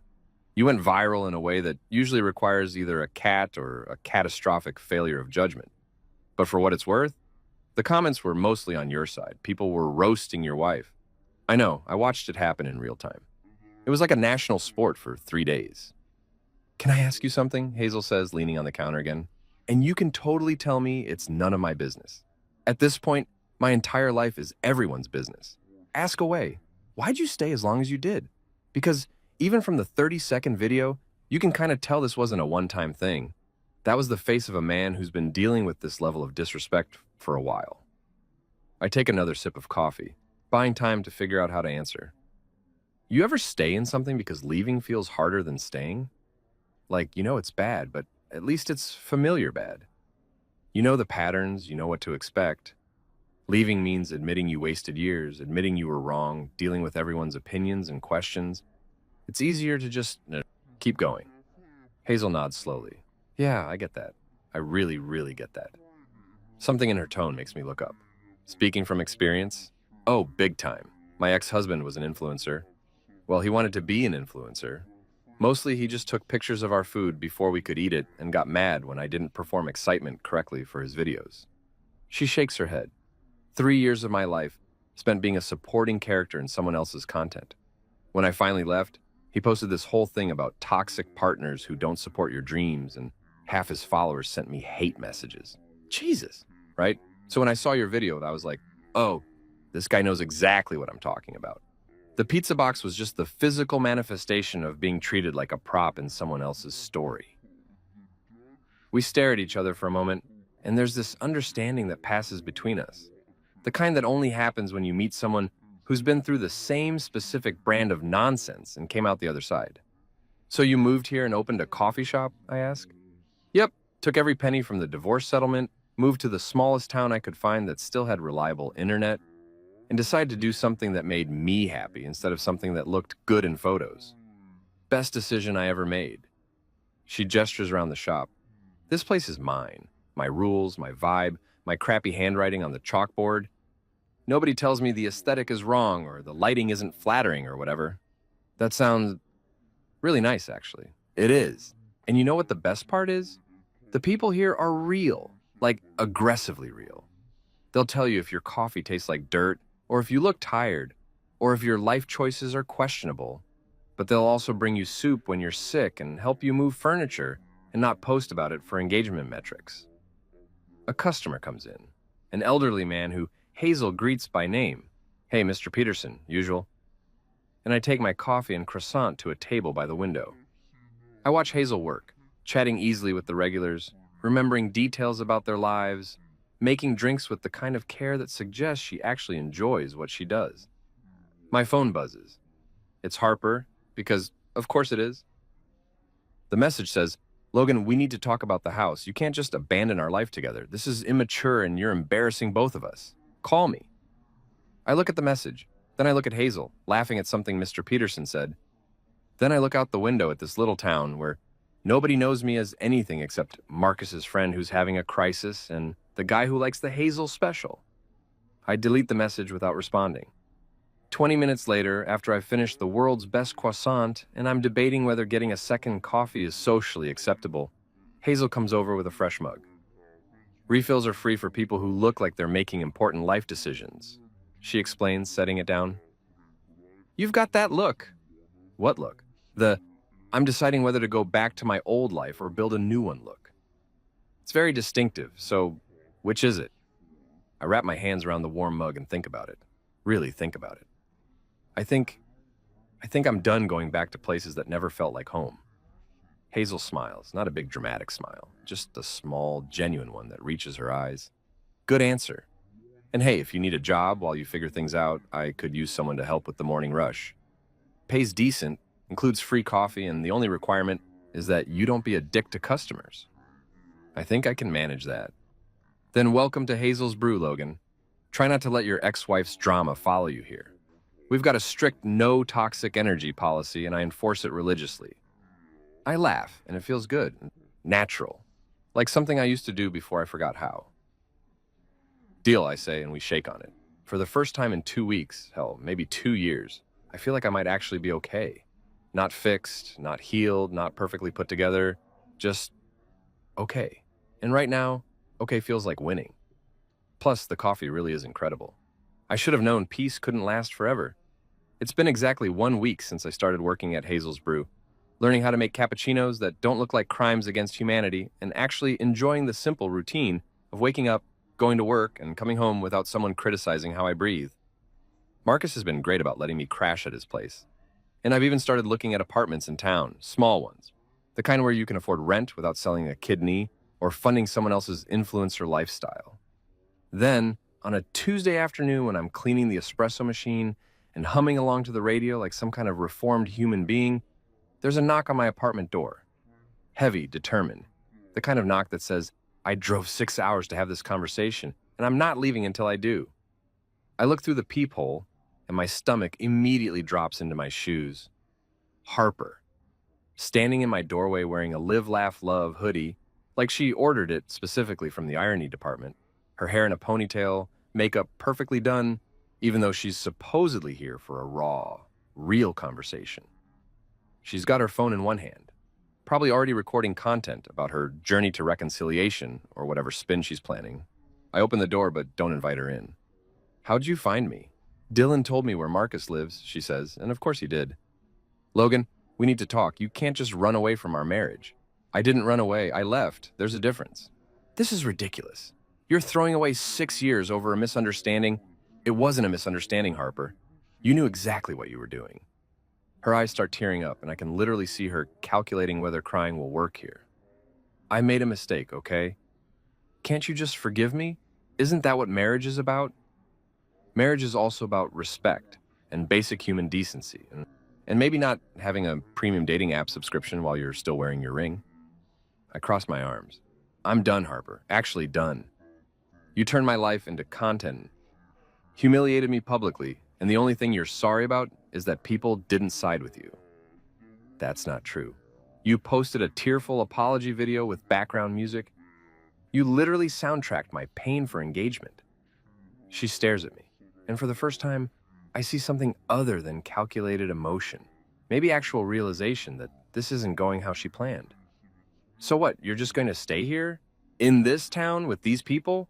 You went viral in a way that usually requires either a cat or a catastrophic failure of judgment. But for what it's worth, the comments were mostly on your side. People were roasting your wife. I know, I watched it happen in real time. It was like a national sport for 3 days. Can I ask you something? Hazel says, leaning on the counter again. And you can totally tell me it's none of my business. At this point, my entire life is everyone's business. Ask away. Why'd you stay as long as you did? Because even from the 30-second video, you can kind of tell this wasn't a one-time thing. That was the face of a man who's been dealing with this level of disrespect for a while. I take another sip of coffee, buying time to figure out how to answer. You ever stay in something because leaving feels harder than staying? Like, you know it's bad, but at least it's familiar bad. You know the patterns, you know what to expect. Leaving means admitting you wasted years, admitting you were wrong, dealing with everyone's opinions and questions. It's easier to just keep going. Hazel nods slowly. Yeah, I get that. I really, really get that. Something in her tone makes me look up. Speaking from experience? Oh, big time. My ex-husband was an influencer. Well, he wanted to be an influencer. Mostly he just took pictures of our food before we could eat it and got mad when I didn't perform excitement correctly for his videos. She shakes her head. 3 years of my life spent being a supporting character in someone else's content. When I finally left, he posted this whole thing about toxic partners who don't support your dreams, and half his followers sent me hate messages. Jesus, right? So when I saw your video, I was like, oh, this guy knows exactly what I'm talking about. The pizza box was just the physical manifestation of being treated like a prop in someone else's story. We stare at each other for a moment, and there's this understanding that passes between us. The kind that only happens when you meet someone who's been through the same specific brand of nonsense and came out the other side. So you moved here and opened a coffee shop, I ask? Yep, took every penny from the divorce settlement, moved to the smallest town I could find that still had reliable internet, and decided to do something that made me happy instead of something that looked good in photos. Best decision I ever made. She gestures around the shop. This place is mine. My rules, my vibe, my crappy handwriting on the chalkboard. Nobody tells me the aesthetic is wrong or the lighting isn't flattering or whatever. That sounds really nice, actually. It is. And you know what the best part is? The people here are real, like aggressively real. They'll tell you if your coffee tastes like dirt, or if you look tired, or if your life choices are questionable. But they'll also bring you soup when you're sick and help you move furniture and not post about it for engagement metrics. A customer comes in, an elderly man who Hazel greets by name. Hey, Mr. Peterson, usual. And I take my coffee and croissant to a table by the window. I watch Hazel work, chatting easily with the regulars, remembering details about their lives, making drinks with the kind of care that suggests she actually enjoys what she does. My phone buzzes. It's Harper, because of course it is. The message says, Logan, we need to talk about the house. You can't just abandon our life together. This is immature and you're embarrassing both of us. Call me. I look at the message. Then I look at Hazel, laughing at something Mr. Peterson said. Then I look out the window at this little town where nobody knows me as anything except Marcus's friend who's having a crisis and the guy who likes the Hazel special. I delete the message without responding. 20 minutes later, after I've finished the world's best croissant and I'm debating whether getting a second coffee is socially acceptable, Hazel comes over with a fresh mug. Refills are free for people who look like they're making important life decisions, she explains, setting it down. You've got that look. What look? I'm deciding whether to go back to my old life or build a new one look. It's very distinctive, so which is it? I wrap my hands around the warm mug and think about it. Really think about it. I think I'm done going back to places that never felt like home. Hazel smiles, not a big dramatic smile, just a small, genuine one that reaches her eyes. Good answer. And hey, if you need a job while you figure things out, I could use someone to help with the morning rush. Pays decent, includes free coffee, and the only requirement is that you don't be a dick to customers. I think I can manage that. Then welcome to Hazel's Brew, Logan. Try not to let your ex-wife's drama follow you here. We've got a strict no toxic energy policy, and I enforce it religiously. I laugh, and it feels good, natural, like something I used to do before I forgot how. Deal, I say, and we shake on it. For the first time in 2 weeks, hell, maybe 2 years, I feel like I might actually be okay. Not fixed, not healed, not perfectly put together, just okay. And right now, okay feels like winning. Plus, the coffee really is incredible. I should have known peace couldn't last forever. It's been exactly 1 week since I started working at Hazel's Brew, learning how to make cappuccinos that don't look like crimes against humanity, and actually enjoying the simple routine of waking up, going to work, and coming home without someone criticizing how I breathe. Marcus has been great about letting me crash at his place. And I've even started looking at apartments in town, small ones, the kind where you can afford rent without selling a kidney or funding someone else's influencer lifestyle. Then, on a Tuesday afternoon when I'm cleaning the espresso machine and humming along to the radio like some kind of reformed human being, there's a knock on my apartment door. Heavy, determined. The kind of knock that says, I drove 6 hours to have this conversation, and I'm not leaving until I do. I look through the peephole, and my stomach immediately drops into my shoes. Harper, standing in my doorway wearing a Live, Laugh, Love hoodie, like she ordered it specifically from the irony department, her hair in a ponytail, makeup perfectly done, even though she's supposedly here for a raw, real conversation. She's got her phone in one hand, probably already recording content about her journey to reconciliation or whatever spin she's planning. I open the door but don't invite her in. "How'd you find me?" "Dylan told me where Marcus lives," she says, and of course he did. "Logan, we need to talk. You can't just run away from our marriage." "I didn't run away. I left. There's a difference." "This is ridiculous. You're throwing away 6 years over a misunderstanding." "It wasn't a misunderstanding, Harper. You knew exactly what you were doing." Her eyes start tearing up, and I can literally see her calculating whether crying will work here. "I made a mistake, okay? Can't you just forgive me? Isn't that what marriage is about?" Marriage is also about respect and basic human decency, and maybe not having a premium dating app subscription while you're still wearing your ring. I cross my arms. "I'm done, Harper. Actually done. You turned my life into content, humiliated me publicly, and the only thing you're sorry about is that people didn't side with you." "That's not true. You posted a tearful apology video with background music. You literally soundtracked my pain for engagement." She stares at me, and for the first time, I see something other than calculated emotion, maybe actual realization that this isn't going how she planned. "So what, you're just going to stay here? In this town with these people?"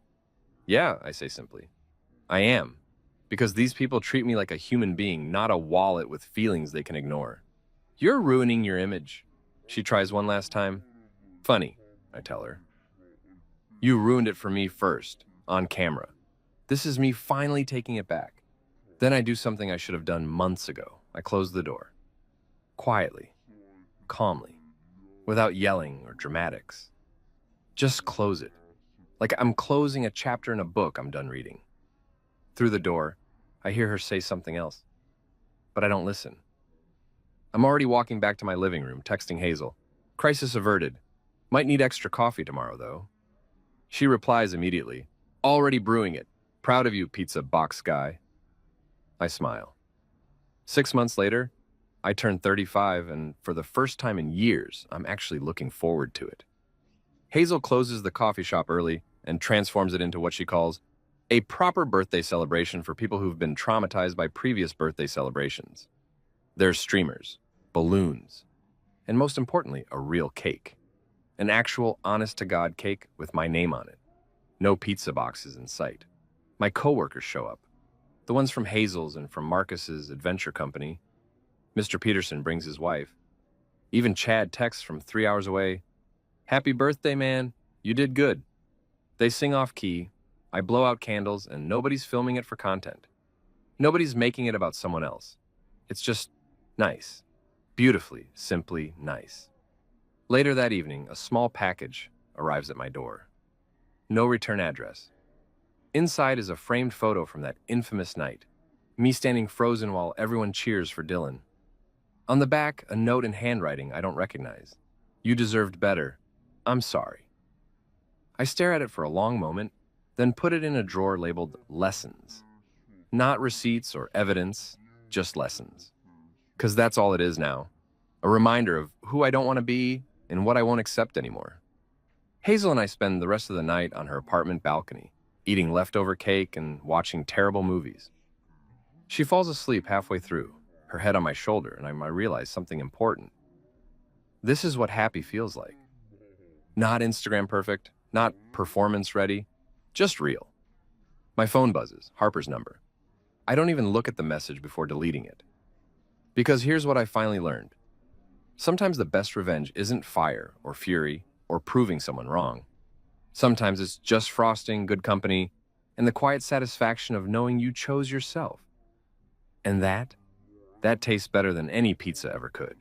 "Yeah," I say simply. "I am. Because these people treat me like a human being, not a wallet with feelings they can ignore." "You're ruining your image." She tries one last time. "Funny," I tell her. "You ruined it for me first, on camera. This is me finally taking it back." Then I do something I should have done months ago. I close the door. Quietly, calmly, without yelling or dramatics. Just close it. Like I'm closing a chapter in a book I'm done reading. Through the door, I hear her say something else, but I don't listen. I'm already walking back to my living room, texting Hazel. "Crisis averted. Might need extra coffee tomorrow, though." She replies immediately. "Already brewing it. Proud of you, pizza box guy." I smile. 6 months later, I turn 35, and for the first time in years, I'm actually looking forward to it. Hazel closes the coffee shop early and transforms it into what she calls a proper birthday celebration for people who've been traumatized by previous birthday celebrations. There's streamers, balloons, and most importantly, a real cake. An actual honest-to-God cake with my name on it. No pizza boxes in sight. My coworkers show up. The ones from Hazel's and from Marcus's adventure company. Mr. Peterson brings his wife. Even Chad texts from 3 hours away, "Happy birthday, man. You did good." They sing off key. I blow out candles, and nobody's filming it for content. Nobody's making it about someone else. It's just nice. Beautifully, simply nice. Later that evening, a small package arrives at my door. No return address. Inside is a framed photo from that infamous night, me standing frozen while everyone cheers for Dylan. On the back, a note in handwriting I don't recognize. "You deserved better. I'm sorry." I stare at it for a long moment, then put it in a drawer labeled Lessons. Not receipts or evidence, just lessons. 'Cause that's all it is now. A reminder of who I don't want to be and what I won't accept anymore. Hazel and I spend the rest of the night on her apartment balcony, eating leftover cake and watching terrible movies. She falls asleep halfway through, her head on my shoulder, and I realize something important. This is what happy feels like. Not Instagram perfect, not performance ready, just real. My phone buzzes, Harper's number. I don't even look at the message before deleting it. Because here's what I finally learned. Sometimes the best revenge isn't fire or fury or proving someone wrong. Sometimes it's just frosting, good company, and the quiet satisfaction of knowing you chose yourself. And that tastes better than any pizza ever could.